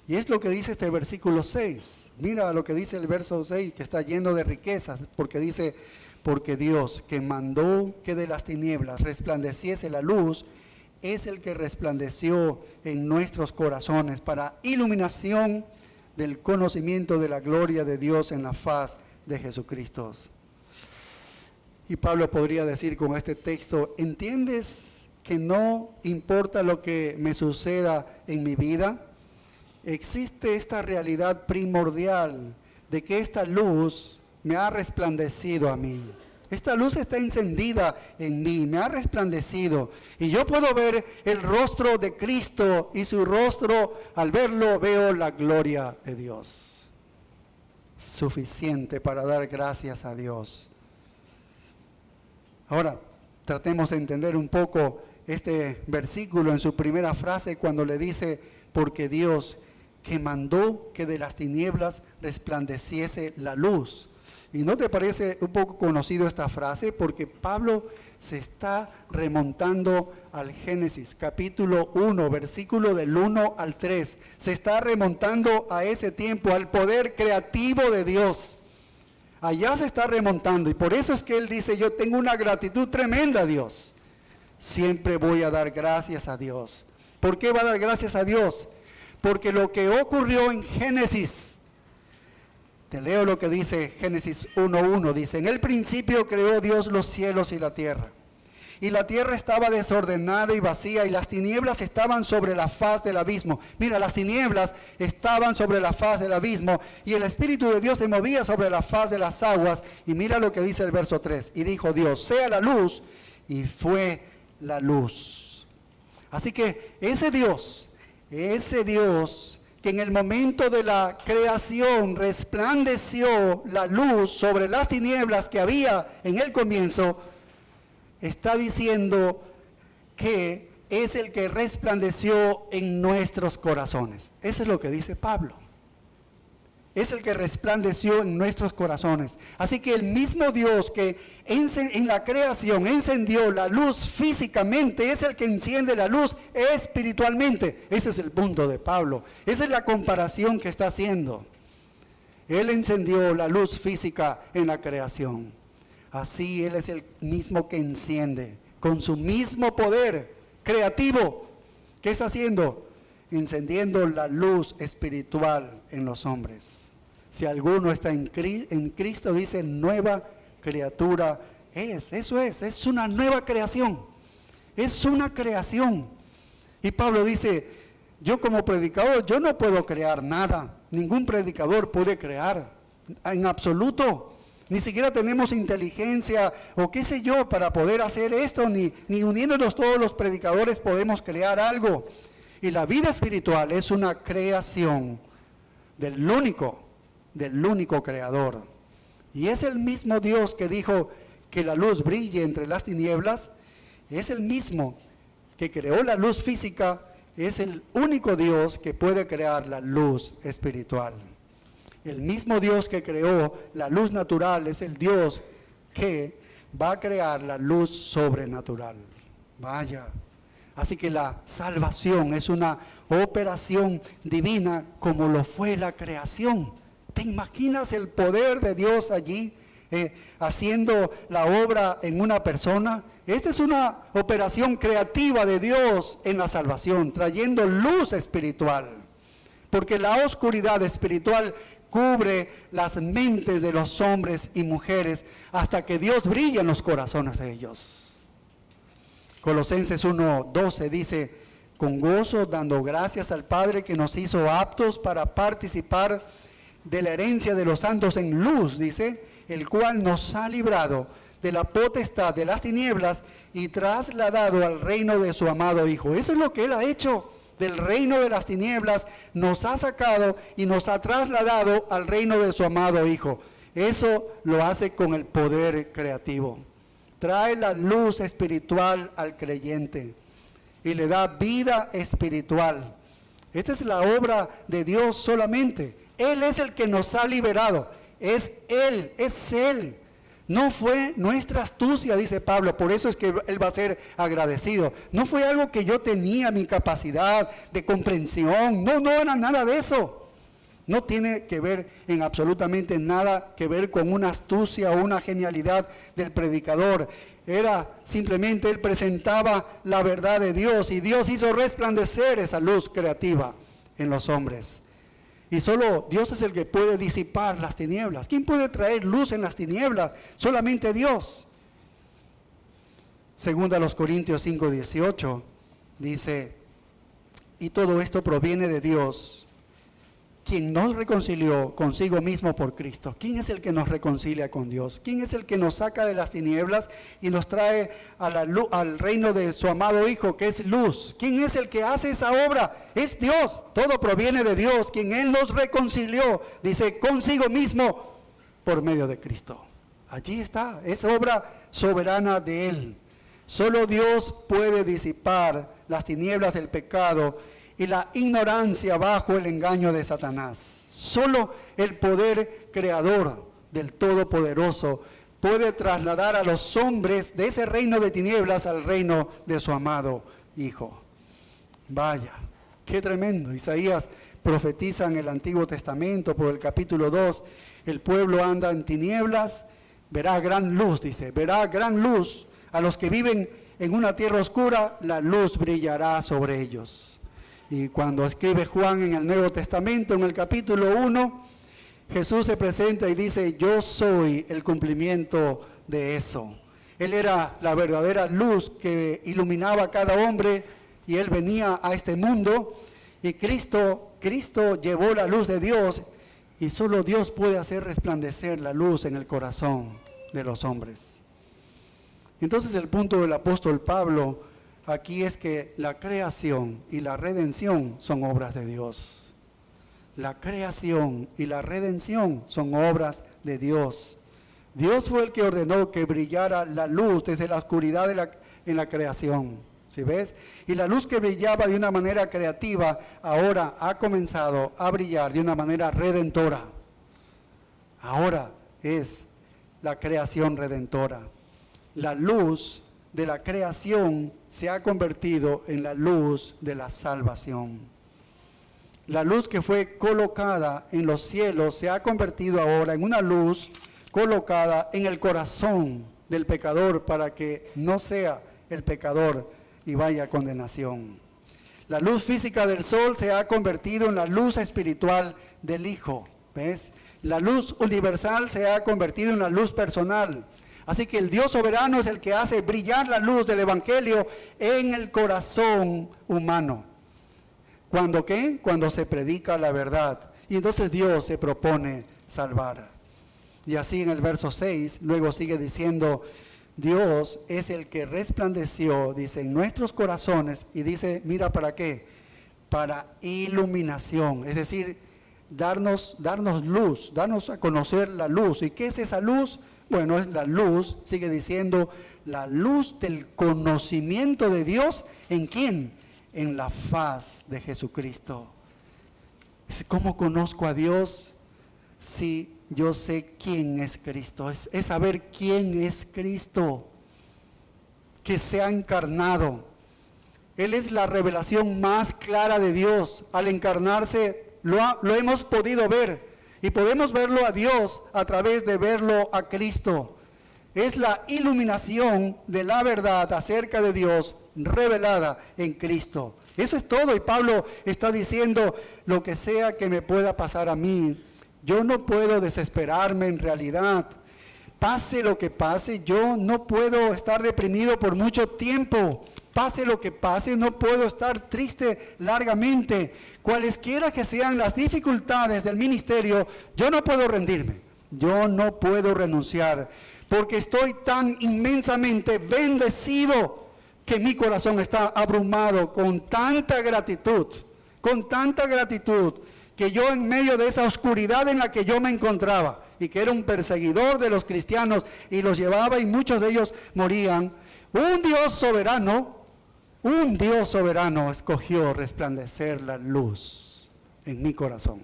Y es lo que dice este versículo 6. Mira lo que dice el verso 6, que está lleno de riquezas, porque dice, porque Dios que mandó que de las tinieblas resplandeciese la luz, es el que resplandeció en nuestros corazones para iluminación del conocimiento de la gloria de Dios en la faz de Jesucristo. Y Pablo podría decir con este texto, ¿entiendes que no importa lo que me suceda en mi vida? Existe esta realidad primordial de que esta luz me ha resplandecido a mí. Esta luz está encendida en mí, me ha resplandecido. Y yo puedo ver el rostro de Cristo y su rostro, al verlo, veo la gloria de Dios. Suficiente para dar gracias a Dios. Ahora, tratemos de entender un poco este versículo en su primera frase cuando le dice, porque Dios que mandó que de las tinieblas resplandeciese la luz. ¿Y no te parece un poco conocido esta frase? Porque Pablo se está remontando al Génesis, capítulo 1, versículo del 1 al 3. Se está remontando a ese tiempo, al poder creativo de Dios. Allá se está remontando y por eso es que él dice, yo tengo una gratitud tremenda a Dios. Siempre voy a dar gracias a Dios. ¿Por qué va a dar gracias a Dios? Porque lo que ocurrió en Génesis, te leo lo que dice Génesis 1:1, dice, en el principio creó Dios los cielos y la tierra estaba desordenada y vacía, y las tinieblas estaban sobre la faz del abismo. Mira, las tinieblas estaban sobre la faz del abismo, y el Espíritu de Dios se movía sobre la faz de las aguas, y mira lo que dice el verso 3, y dijo Dios, sea la luz, y fue la luz. Así que ese Dios que en el momento de la creación resplandeció la luz sobre las tinieblas que había en el comienzo, está diciendo que es el que resplandeció en nuestros corazones. Eso es lo que dice Pablo. Es el que resplandeció en nuestros corazones. Así que el mismo Dios que en la creación encendió la luz físicamente, es el que enciende la luz espiritualmente. Ese es el punto de Pablo. Esa es la comparación que está haciendo. Él encendió la luz física en la creación. Así Él es el mismo que enciende con su mismo poder creativo. ¿Qué está haciendo? Encendiendo la luz espiritual en los hombres. Si alguno está en Cristo, dice, nueva criatura es. Eso es una nueva creación. Es una creación. Y Pablo dice, yo como predicador, yo no puedo crear nada. Ningún predicador puede crear en absoluto. Ni siquiera tenemos inteligencia o qué sé yo para poder hacer esto, ni uniéndonos todos los predicadores podemos crear algo. Y la vida espiritual es una creación del único creador. Y es el mismo Dios que dijo que la luz brille entre las tinieblas. Es el mismo que creó la luz física. Es el único Dios que puede crear la luz espiritual. El mismo Dios que creó la luz natural es el Dios que va a crear la luz sobrenatural. Vaya. Así que la salvación es una operación divina como lo fue la creación. ¿Te imaginas el poder de Dios allí haciendo la obra en una persona? Esta es una operación creativa de Dios en la salvación, trayendo luz espiritual. Porque la oscuridad espiritual cubre las mentes de los hombres y mujeres hasta que Dios brilla en los corazones de ellos. Colosenses 1:12 dice, con gozo dando gracias al Padre que nos hizo aptos para participar de la herencia de los santos en luz, dice, el cual nos ha librado de la potestad de las tinieblas y trasladado al reino de su amado Hijo. Eso es lo que Él ha hecho. Del reino de las tinieblas nos ha sacado y nos ha trasladado al reino de su amado Hijo. Eso lo hace con el poder creativo. Trae la luz espiritual al creyente y le da vida espiritual. Esta es la obra de Dios solamente. Él es el que nos ha liberado. Es Él. No fue nuestra astucia, dice Pablo, por eso es que Él va a ser agradecido. No fue algo que yo tenía, mi capacidad de comprensión. No era nada de eso. No tiene que ver en absolutamente nada que ver con una astucia o una genialidad del predicador. Era simplemente Él presentaba la verdad de Dios y Dios hizo resplandecer esa luz creativa en los hombres. Y solo Dios es el que puede disipar las tinieblas. ¿Quién puede traer luz en las tinieblas? Solamente Dios. Segunda a los Corintios 5:18 dice, y todo esto proviene de Dios, quien nos reconcilió consigo mismo por Cristo. ¿Quién es el que nos reconcilia con Dios? ¿Quién es el que nos saca de las tinieblas y nos trae a la luz, al reino de su amado Hijo, que es luz? ¿Quién es el que hace esa obra? Es Dios. Todo proviene de Dios, quien Él nos reconcilió, dice, consigo mismo por medio de Cristo. Allí está, es obra soberana de Él. Solo Dios puede disipar las tinieblas del pecado y la ignorancia bajo el engaño de Satanás. Solo el poder creador del Todopoderoso puede trasladar a los hombres de ese reino de tinieblas al reino de su amado Hijo. Vaya, qué tremendo. Isaías profetiza en el Antiguo Testamento por el capítulo 2, el pueblo anda en tinieblas, verá gran luz, dice, verá gran luz. A los que viven en una tierra oscura, la luz brillará sobre ellos. Y cuando escribe Juan en el Nuevo Testamento, en el capítulo 1, Jesús se presenta y dice, yo soy el cumplimiento de eso. Él era la verdadera luz que iluminaba a cada hombre y Él venía a este mundo. Y Cristo llevó la luz de Dios y solo Dios puede hacer resplandecer la luz en el corazón de los hombres. Entonces el punto del apóstol Pablo aquí es que la creación y la redención son obras de Dios. La creación y la redención son obras de Dios. Dios fue el que ordenó que brillara la luz desde la oscuridad en la creación. ¿Sí ves? Y la luz que brillaba de una manera creativa ahora ha comenzado a brillar de una manera redentora. Ahora es la creación redentora. La luz de la creación se ha convertido en la luz de la salvación. La luz que fue colocada en los cielos se ha convertido ahora en una luz colocada en el corazón del pecador para que no sea el pecador y vaya a condenación. La luz física del sol se ha convertido en la luz espiritual del Hijo. ¿Ves? La luz universal se ha convertido en la luz personal. Así que el Dios soberano es el que hace brillar la luz del Evangelio en el corazón humano. ¿Cuándo qué? Cuando se predica la verdad. Y entonces Dios se propone salvar. Y así en el verso 6, luego sigue diciendo, Dios es el que resplandeció, dice, en nuestros corazones. Y dice, mira para qué, para iluminación, es decir, darnos luz, darnos a conocer la luz. ¿Y qué es esa luz? Bueno, es la luz, sigue diciendo, la luz del conocimiento de Dios. ¿En quién? En la faz de Jesucristo. ¿Cómo conozco a Dios? Si yo sé quién es Cristo. Es saber quién es Cristo, que se ha encarnado. Él es la revelación más clara de Dios. Al encarnarse lo hemos podido ver, y podemos verlo a Dios a través de verlo a Cristo. Es la iluminación de la verdad acerca de Dios revelada en Cristo. Eso es todo, y Pablo está diciendo, lo que sea que me pueda pasar a mí, yo no puedo desesperarme en realidad. Pase lo que pase, yo no puedo estar deprimido por mucho tiempo. Pase lo que pase, no puedo estar triste largamente. Cualesquiera que sean las dificultades del ministerio, yo no puedo rendirme. Yo no puedo renunciar, porque estoy tan inmensamente bendecido que mi corazón está abrumado con tanta gratitud, que yo en medio de esa oscuridad en la que yo me encontraba, y que era un perseguidor de los cristianos, y los llevaba y muchos de ellos morían, un Dios soberano escogió resplandecer la luz en mi corazón.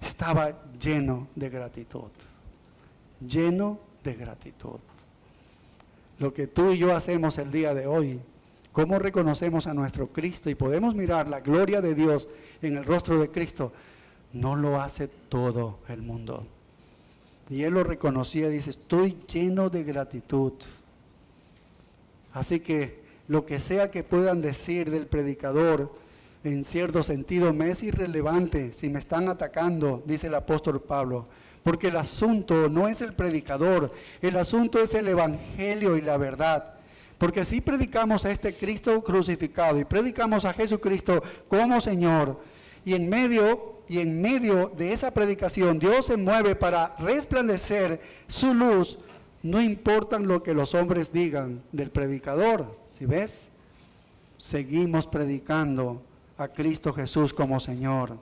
Estaba lleno de gratitud. Lo que tú y yo hacemos el día de hoy, cómo reconocemos a nuestro Cristo y podemos mirar la gloria de Dios en el rostro de Cristo, no lo hace todo el mundo. Y él lo reconocía y dice, estoy lleno de gratitud. Así que lo que sea que puedan decir del predicador, en cierto sentido me es irrelevante si me están atacando, dice el apóstol Pablo, porque el asunto no es el predicador, el asunto es el evangelio y la verdad. Porque si predicamos a este Cristo crucificado y predicamos a Jesucristo como Señor, y en medio de esa predicación Dios se mueve para resplandecer su luz, no importa lo que los hombres digan del predicador. ¿Sí ves? Seguimos predicando a Cristo Jesús como Señor.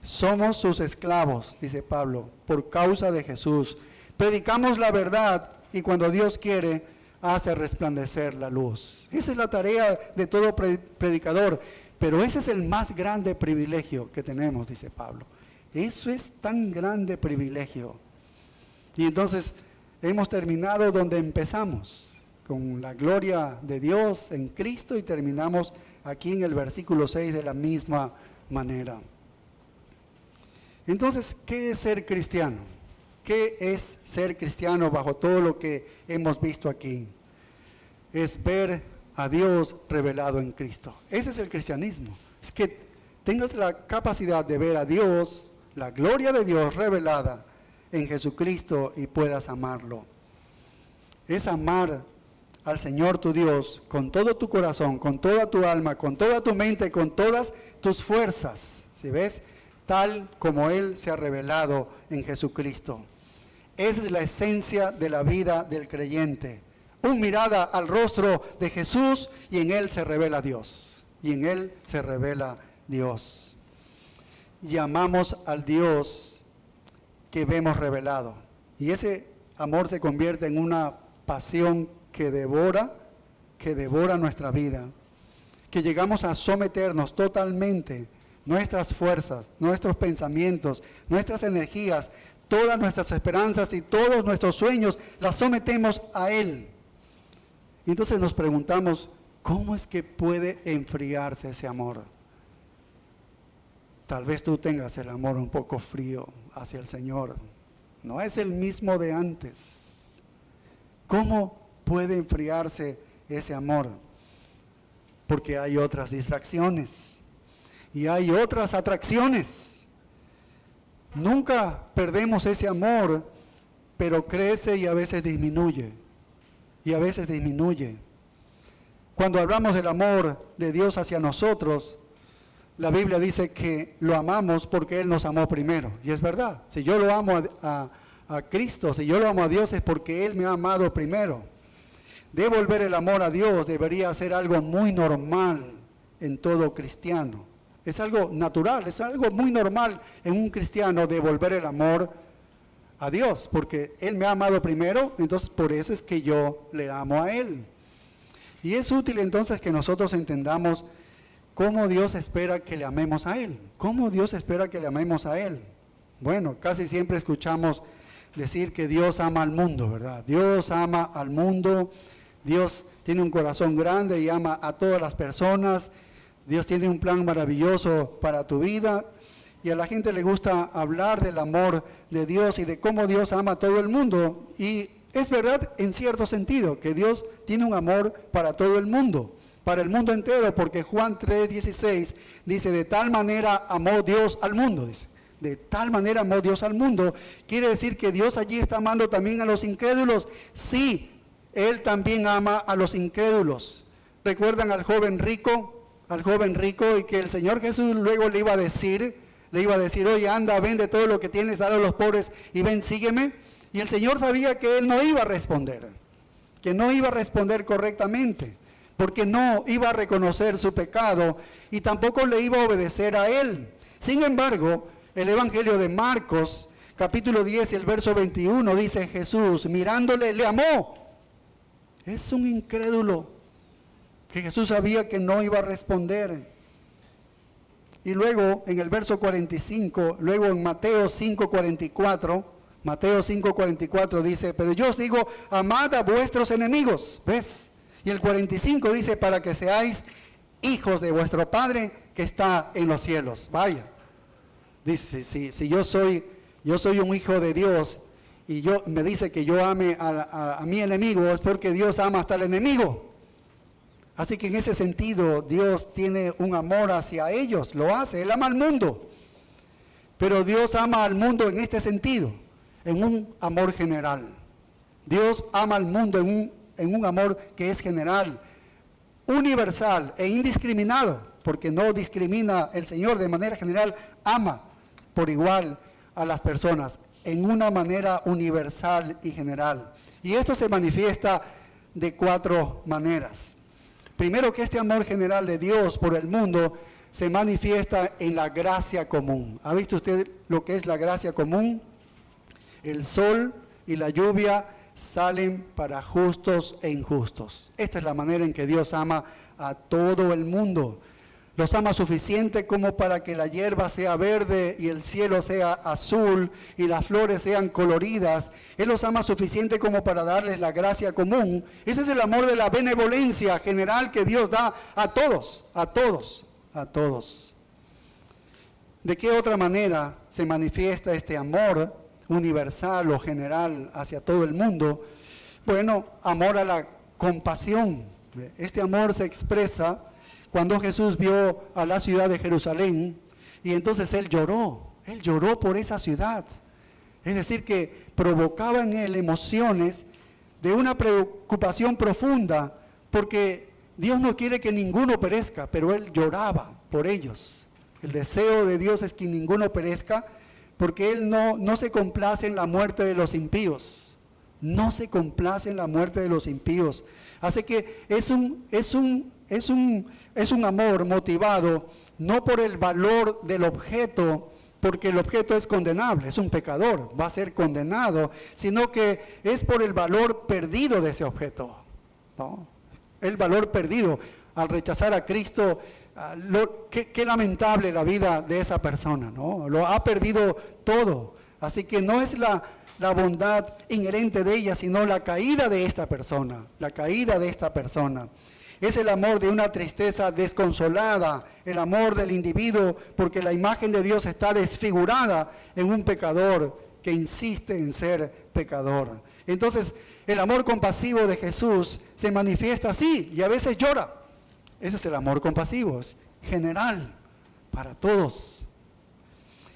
Somos sus esclavos, dice Pablo, por causa de Jesús. Predicamos la verdad y cuando Dios quiere, hace resplandecer la luz. Esa es la tarea de todo predicador, pero ese es el más grande privilegio que tenemos, dice Pablo. Eso es tan grande privilegio. Y entonces hemos terminado donde empezamos, con la gloria de Dios en Cristo, y terminamos aquí en el versículo 6 de la misma manera. Entonces, ¿qué es ser cristiano? ¿Qué es ser cristiano bajo todo lo que hemos visto aquí? Es ver a Dios revelado en Cristo. Ese es el cristianismo. Es que tengas la capacidad de ver a Dios, la gloria de Dios revelada en Jesucristo, y puedas amarlo. Es amar al Señor tu Dios con todo tu corazón, con toda tu alma, con toda tu mente, con todas tus fuerzas. ¿Sí ves? Tal como Él se ha revelado en Jesucristo. Esa es la esencia de la vida del creyente. Una mirada al rostro de Jesús y en Él se revela Dios. Y en Él se revela Dios. Y amamos al Dios que vemos revelado. Y ese amor se convierte en una pasión que devora nuestra vida. Que llegamos a someternos totalmente nuestras fuerzas, nuestros pensamientos, nuestras energías, todas nuestras esperanzas y todos nuestros sueños, las sometemos a Él. Y entonces nos preguntamos, ¿cómo es que puede enfriarse ese amor? Tal vez tú tengas el amor un poco frío hacia el Señor. No es el mismo de antes. ¿Cómo puede enfriarse ese amor? Porque hay otras distracciones y hay otras atracciones. Nunca perdemos ese amor, pero crece y a veces disminuye. Cuando hablamos del amor de Dios hacia nosotros, la Biblia dice que lo amamos porque Él nos amó primero. Y es verdad. Si yo lo amo a Cristo, si yo lo amo a Dios, es porque Él me ha amado primero. Devolver el amor a Dios debería ser algo muy normal en todo cristiano. Es algo natural, es algo muy normal en un cristiano devolver el amor a Dios, porque Él me ha amado primero, entonces por eso es que yo le amo a Él. Y es útil entonces que nosotros entendamos cómo Dios espera que le amemos a Él. ¿Cómo Dios espera que le amemos a Él? Bueno, casi siempre escuchamos decir que Dios ama al mundo, ¿verdad? Dios ama al mundo, Dios tiene un corazón grande y ama a todas las personas, Dios tiene un plan maravilloso para tu vida, y a la gente le gusta hablar del amor de Dios y de cómo Dios ama a todo el mundo, y es verdad en cierto sentido que Dios tiene un amor para todo el mundo entero, porque Juan 3:16 dice, de tal manera amó Dios al mundo, dice. De tal manera amó Dios al mundo. Quiere decir que Dios allí está amando también a los incrédulos. Sí, Él también ama a los incrédulos. ¿Recuerdan al joven rico? Al joven rico, y que el Señor Jesús luego le iba a decir, oye, anda, vende todo lo que tienes, dale a los pobres y ven, sígueme. Y el Señor sabía que él no iba a responder, que no iba a responder correctamente, porque no iba a reconocer su pecado y tampoco le iba a obedecer a él. Sin embargo, el Evangelio de Marcos, capítulo 10 y el verso 21, dice Jesús, mirándole, le amó. Es un incrédulo que Jesús sabía que no iba a responder. Y luego en el verso 45, luego en Mateo 5:44 dice, pero yo os digo, amad a vuestros enemigos, ¿ves? Y el 45 dice, para que seáis hijos de vuestro Padre que está en los cielos. Vaya, dice, si yo soy un hijo de Dios y me dice que yo ame a mi enemigo, es porque Dios ama hasta el enemigo. Así que en ese sentido Dios tiene un amor hacia ellos, lo hace, Él ama al mundo. Pero Dios ama al mundo en este sentido, en un amor general. Dios ama al mundo en un amor que es general, universal e indiscriminado, porque no discrimina el Señor de manera general, ama por igual a las personas, en una manera universal y general. Y esto se manifiesta de 4 maneras. Primero, que este amor general de Dios por el mundo se manifiesta en la gracia común. ¿Ha visto usted lo que es la gracia común? El sol y la lluvia salen para justos e injustos. Esta es la manera en que Dios ama a todo el mundo. Los ama suficiente como para que la hierba sea verde y el cielo sea azul y las flores sean coloridas. Él los ama suficiente como para darles la gracia común. Ese es el amor de la benevolencia general que Dios da a todos, a todos, a todos. ¿De qué otra manera se manifiesta este amor universal o general hacia todo el mundo? Bueno, amor a la compasión. Este amor se expresa cuando Jesús vio a la ciudad de Jerusalén y entonces Él lloró por esa ciudad. Es decir, que provocaba en Él emociones de una preocupación profunda, porque Dios no quiere que ninguno perezca, pero Él lloraba por ellos. El deseo de Dios es que ninguno perezca, porque Él no se complace en la muerte de los impíos. No se complace en la muerte de los impíos. Así que es un amor motivado no por el valor del objeto, porque el objeto es condenable, es un pecador, va a ser condenado, sino que es por el valor perdido de ese objeto, ¿no? El valor perdido al rechazar a Cristo. Qué lamentable la vida de esa persona, ¿no? Lo ha perdido todo. Así que no es la bondad inherente de ella, sino la caída de esta persona, Es el amor de una tristeza desconsolada, el amor del individuo, porque la imagen de Dios está desfigurada en un pecador que insiste en ser pecador. Entonces, el amor compasivo de Jesús se manifiesta así y a veces llora. Ese es el amor compasivo, es general para todos.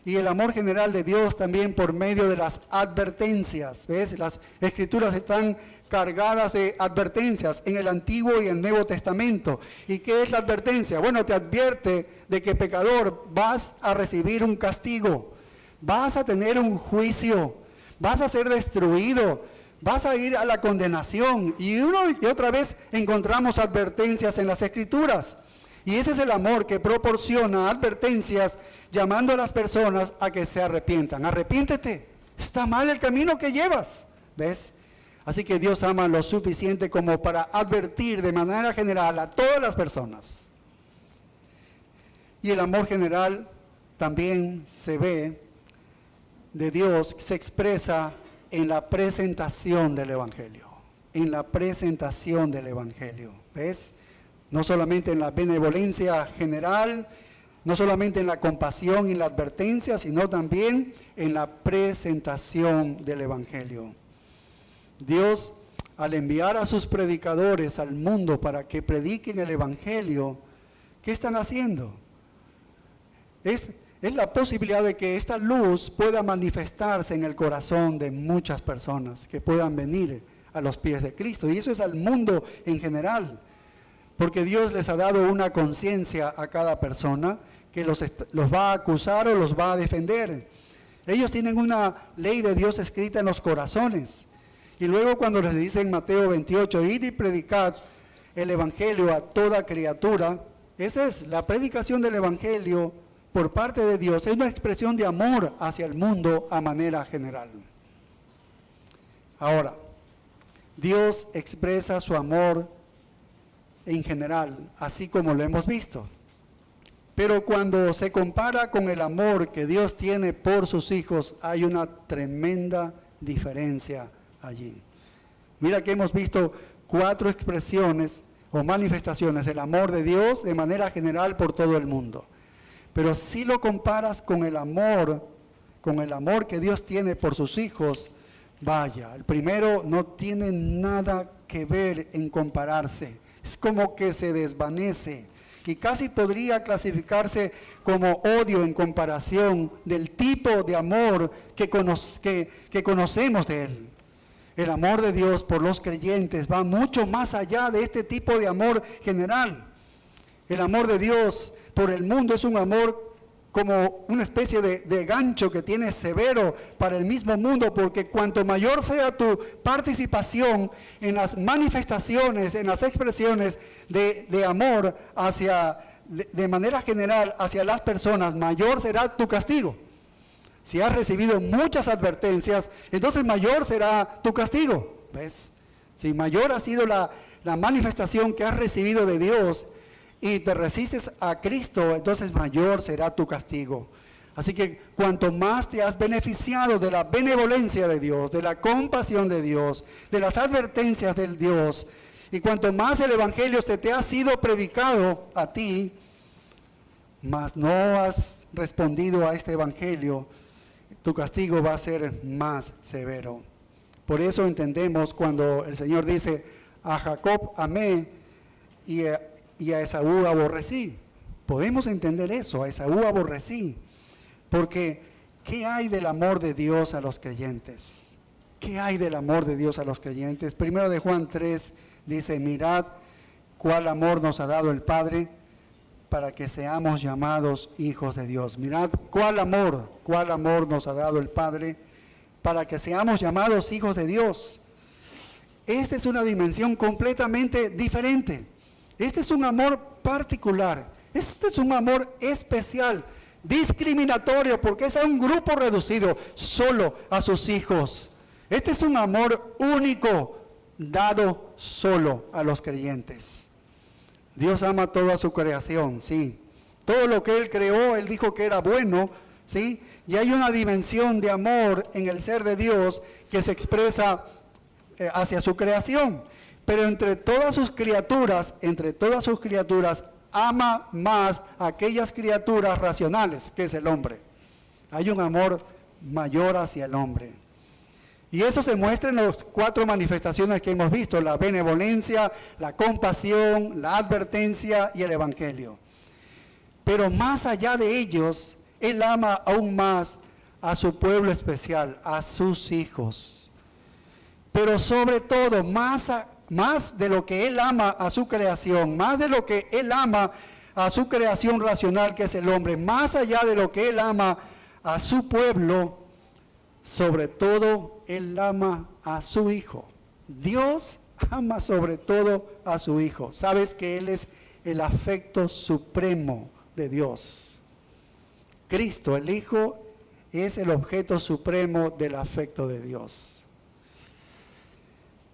Y el amor general de Dios también por medio de las advertencias. ¿Ves? Las Escrituras están cargadas de advertencias en el Antiguo y el Nuevo Testamento. ¿Y qué es la advertencia? Bueno, te advierte de que, pecador, vas a recibir un castigo, vas a tener un juicio, vas a ser destruido, vas a ir a la condenación. Y una y otra vez encontramos advertencias en las Escrituras. Y ese es el amor que proporciona advertencias llamando a las personas a que se arrepientan. Arrepiéntete, está mal el camino que llevas, ¿ves? Así que Dios ama lo suficiente como para advertir de manera general a todas las personas. Y el amor general también se ve de Dios, se expresa en la presentación del Evangelio. En la presentación del Evangelio, ¿ves? No solamente en la benevolencia general, no solamente en la compasión y la advertencia, sino también en la presentación del Evangelio. Dios, al enviar a sus predicadores al mundo para que prediquen el Evangelio, ¿qué están haciendo? Es la posibilidad de que esta luz pueda manifestarse en el corazón de muchas personas que puedan venir a los pies de Cristo. Y eso es al mundo en general, porque Dios les ha dado una conciencia a cada persona que los va a acusar o los va a defender. Ellos tienen una ley de Dios escrita en los corazones. Y luego cuando les dice en Mateo 28, id y predicad el Evangelio a toda criatura, esa es la predicación del Evangelio por parte de Dios. Es una expresión de amor hacia el mundo a manera general. Ahora, Dios expresa su amor en general, así como lo hemos visto. Pero cuando se compara con el amor que Dios tiene por sus hijos, hay una tremenda diferencia allí. Mira que hemos visto 4 expresiones o manifestaciones del amor de Dios de manera general por todo el mundo. Pero si lo comparas con el amor que Dios tiene por sus hijos, vaya, el primero no tiene nada que ver en compararse. Es como que se desvanece y casi podría clasificarse como odio en comparación del tipo de amor que conocemos de Él. El amor de Dios por los creyentes va mucho más allá de este tipo de amor general. El amor de Dios por el mundo es un amor como una especie de gancho que tiene severo para el mismo mundo, porque cuanto mayor sea tu participación en las manifestaciones, en las expresiones de amor de manera general hacia las personas, mayor será tu castigo. Si has recibido muchas advertencias, entonces mayor será tu castigo, ¿ves? Si mayor ha sido la manifestación que has recibido de Dios y te resistes a Cristo, entonces mayor será tu castigo. Así que cuanto más te has beneficiado de la benevolencia de Dios, de la compasión de Dios, de las advertencias del Dios, y cuanto más el Evangelio se te ha sido predicado a ti, más no has respondido a este Evangelio, tu castigo va a ser más severo. Por eso entendemos cuando el Señor dice, a Jacob amé y a Esaú aborrecí. Podemos entender eso, a Esaú aborrecí. Porque, ¿qué hay del amor de Dios a los creyentes? ¿Qué hay del amor de Dios a los creyentes? Primero de Juan 3 dice, mirad cuál amor nos ha dado el Padre para que seamos llamados hijos de Dios. Mirad cuál amor nos ha dado el Padre para que seamos llamados hijos de Dios. Esta es una dimensión completamente diferente. Este es un amor particular. Este es un amor especial, discriminatorio, porque es a un grupo reducido solo a sus hijos. Este es un amor único, dado solo a los creyentes. Dios ama toda su creación, sí. Todo lo que Él creó, Él dijo que era bueno, sí. Y hay una dimensión de amor en el ser de Dios que se expresa hacia su creación. Pero entre todas sus criaturas, ama más a aquellas criaturas racionales, que es el hombre. Hay un amor mayor hacia el hombre. Y eso se muestra en las 4 manifestaciones que hemos visto: la benevolencia, la compasión, la advertencia y el evangelio. Pero más allá de ellos, Él ama aún más a su pueblo especial, a sus hijos. Pero sobre todo, más de lo que Él ama a su creación, más de lo que Él ama a su creación racional, que es el hombre, más allá de lo que Él ama a su pueblo, sobre todo Él ama a su Hijo. Dios ama sobre todo a su Hijo. ¿Sabes que Él es el afecto supremo de Dios. Cristo, el Hijo, es el objeto supremo del afecto de Dios.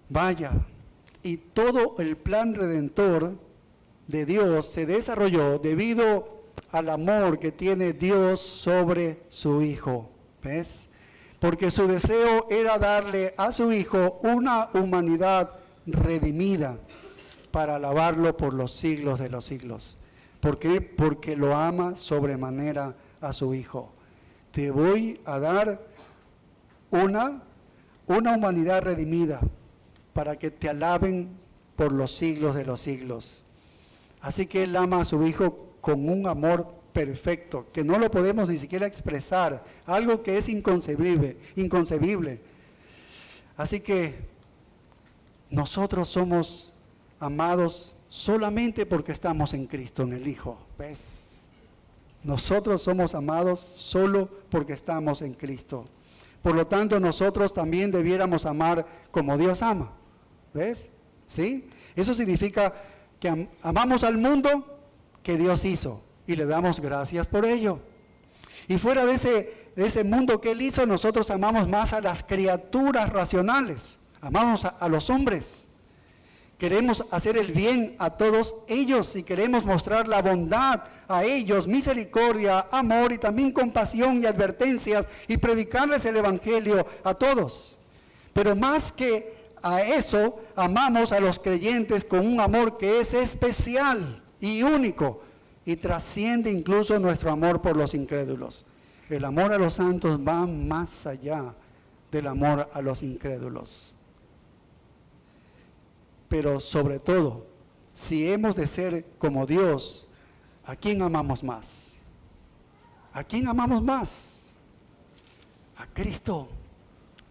Vaya, y todo el plan redentor de Dios se desarrolló debido al amor que tiene Dios sobre su Hijo. ¿Ves? Porque su deseo era darle a su Hijo una humanidad redimida para alabarlo por los siglos de los siglos. ¿Por qué? Porque lo ama sobremanera a su Hijo. Te voy a dar una humanidad redimida para que te alaben por los siglos de los siglos. Así que Él ama a su Hijo con un amor perfecto, que no lo podemos ni siquiera expresar, algo que es inconcebible. Así que nosotros somos amados solamente porque estamos en Cristo, en el Hijo. ¿Ves? Nosotros somos amados solo porque estamos en Cristo. Por lo tanto, nosotros también debiéramos amar como Dios ama. ¿Ves? ¿Sí? Eso significa que amamos al mundo que Dios hizo y le damos gracias por ello. Y fuera de ese mundo que Él hizo, nosotros amamos más a las criaturas racionales. Amamos a los hombres. Queremos hacer el bien a todos ellos y queremos mostrar la bondad a ellos, misericordia, amor y también compasión y advertencias y predicarles el evangelio a todos. Pero más que a eso, amamos a los creyentes con un amor que es especial y único y trasciende incluso nuestro amor por los incrédulos. El amor a los santos va más allá del amor a los incrédulos. Pero sobre todo, si hemos de ser como Dios, ¿a quién amamos más? ¿A quién amamos más? A Cristo,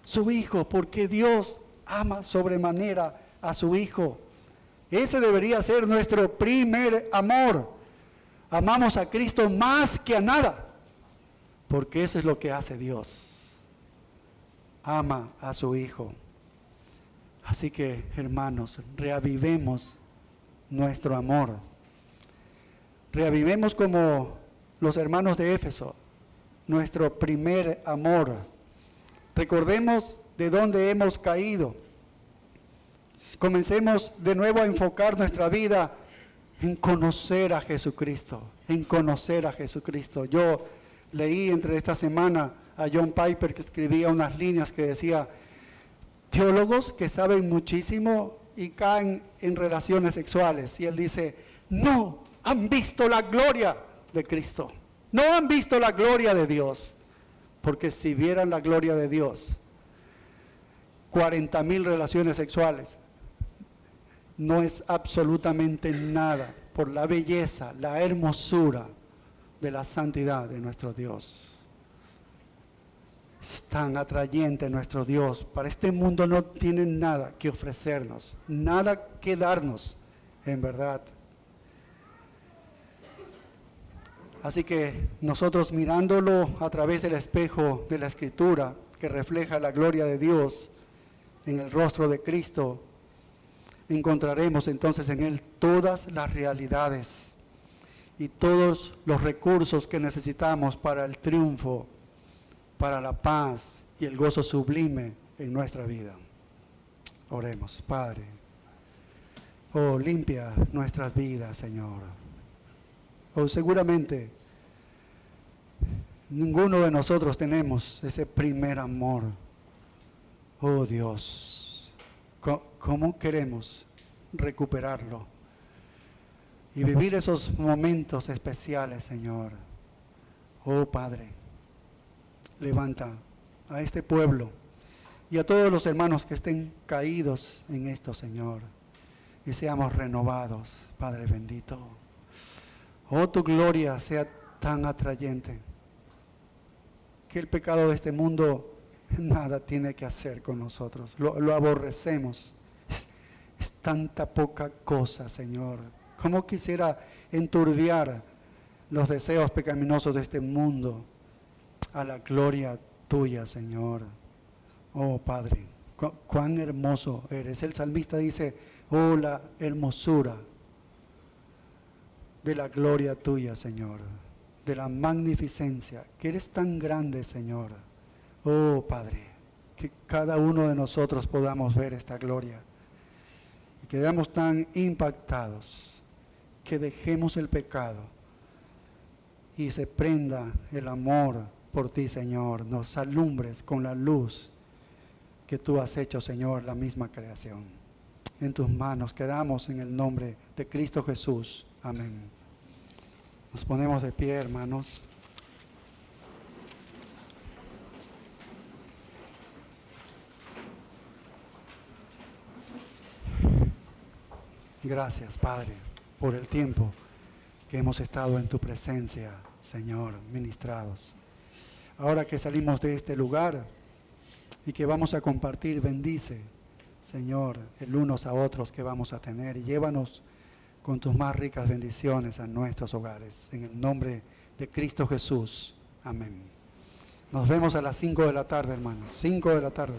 su Hijo, porque Dios ama sobremanera a su Hijo. Ese debería ser nuestro primer amor. Amamos a Cristo más que a nada, porque eso es lo que hace Dios. Ama a su Hijo. Así que, hermanos, reavivemos nuestro amor. Reavivemos como los hermanos de Éfeso, nuestro primer amor. Recordemos de dónde hemos caído. Comencemos de nuevo a enfocar nuestra vida en conocer a Jesucristo, en conocer a Jesucristo. Yo leí entre esta semana a John Piper que escribía unas líneas que decía: teólogos que saben muchísimo y caen en relaciones sexuales. Y él dice: no han visto la gloria de Cristo, no han visto la gloria de Dios, porque si vieran la gloria de Dios, 40,000 relaciones sexuales no es absolutamente nada por la belleza, la hermosura de la santidad de nuestro Dios. Es tan atrayente nuestro Dios. Para este mundo no tiene nada que ofrecernos, nada que darnos, en verdad. Así que nosotros, mirándolo a través del espejo de la Escritura, que refleja la gloria de Dios en el rostro de Cristo, encontraremos entonces en Él todas las realidades y todos los recursos que necesitamos para el triunfo, para la paz y el gozo sublime en nuestra vida. Oremos. Padre, oh, limpia nuestras vidas, Señor. Oh, seguramente ninguno de nosotros tenemos ese primer amor. Oh Dios, ¿cómo queremos recuperarlo y vivir esos momentos especiales, Señor? Oh Padre, levanta a este pueblo y a todos los hermanos que estén caídos en esto, Señor, y seamos renovados, Padre bendito. Oh, tu gloria sea tan atrayente que el pecado de este mundo nada tiene que hacer con nosotros. Lo aborrecemos. Es tanta poca cosa, Señor. ¿Cómo quisiera enturbiar los deseos pecaminosos de este mundo a la gloria tuya, Señor? Oh, Padre, cuán hermoso eres. El salmista dice: oh, la hermosura de la gloria tuya, Señor, de la magnificencia, que eres tan grande, Señor. Oh, Padre, que cada uno de nosotros podamos ver esta gloria y quedamos tan impactados que dejemos el pecado y se prenda el amor por ti, Señor. Nos alumbres con la luz que tú has hecho, Señor, la misma creación. En tus manos quedamos en el nombre de Cristo Jesús. Amén. Nos ponemos de pie, hermanos. Gracias, Padre, por el tiempo que hemos estado en tu presencia, Señor, ministrados. Ahora que salimos de este lugar y que vamos a compartir, bendice, Señor, el unos a otros que vamos a tener y llévanos con tus más ricas bendiciones a nuestros hogares. En el nombre de Cristo Jesús. Amén. Nos vemos a las 5 de la tarde, hermanos. 5 de la tarde.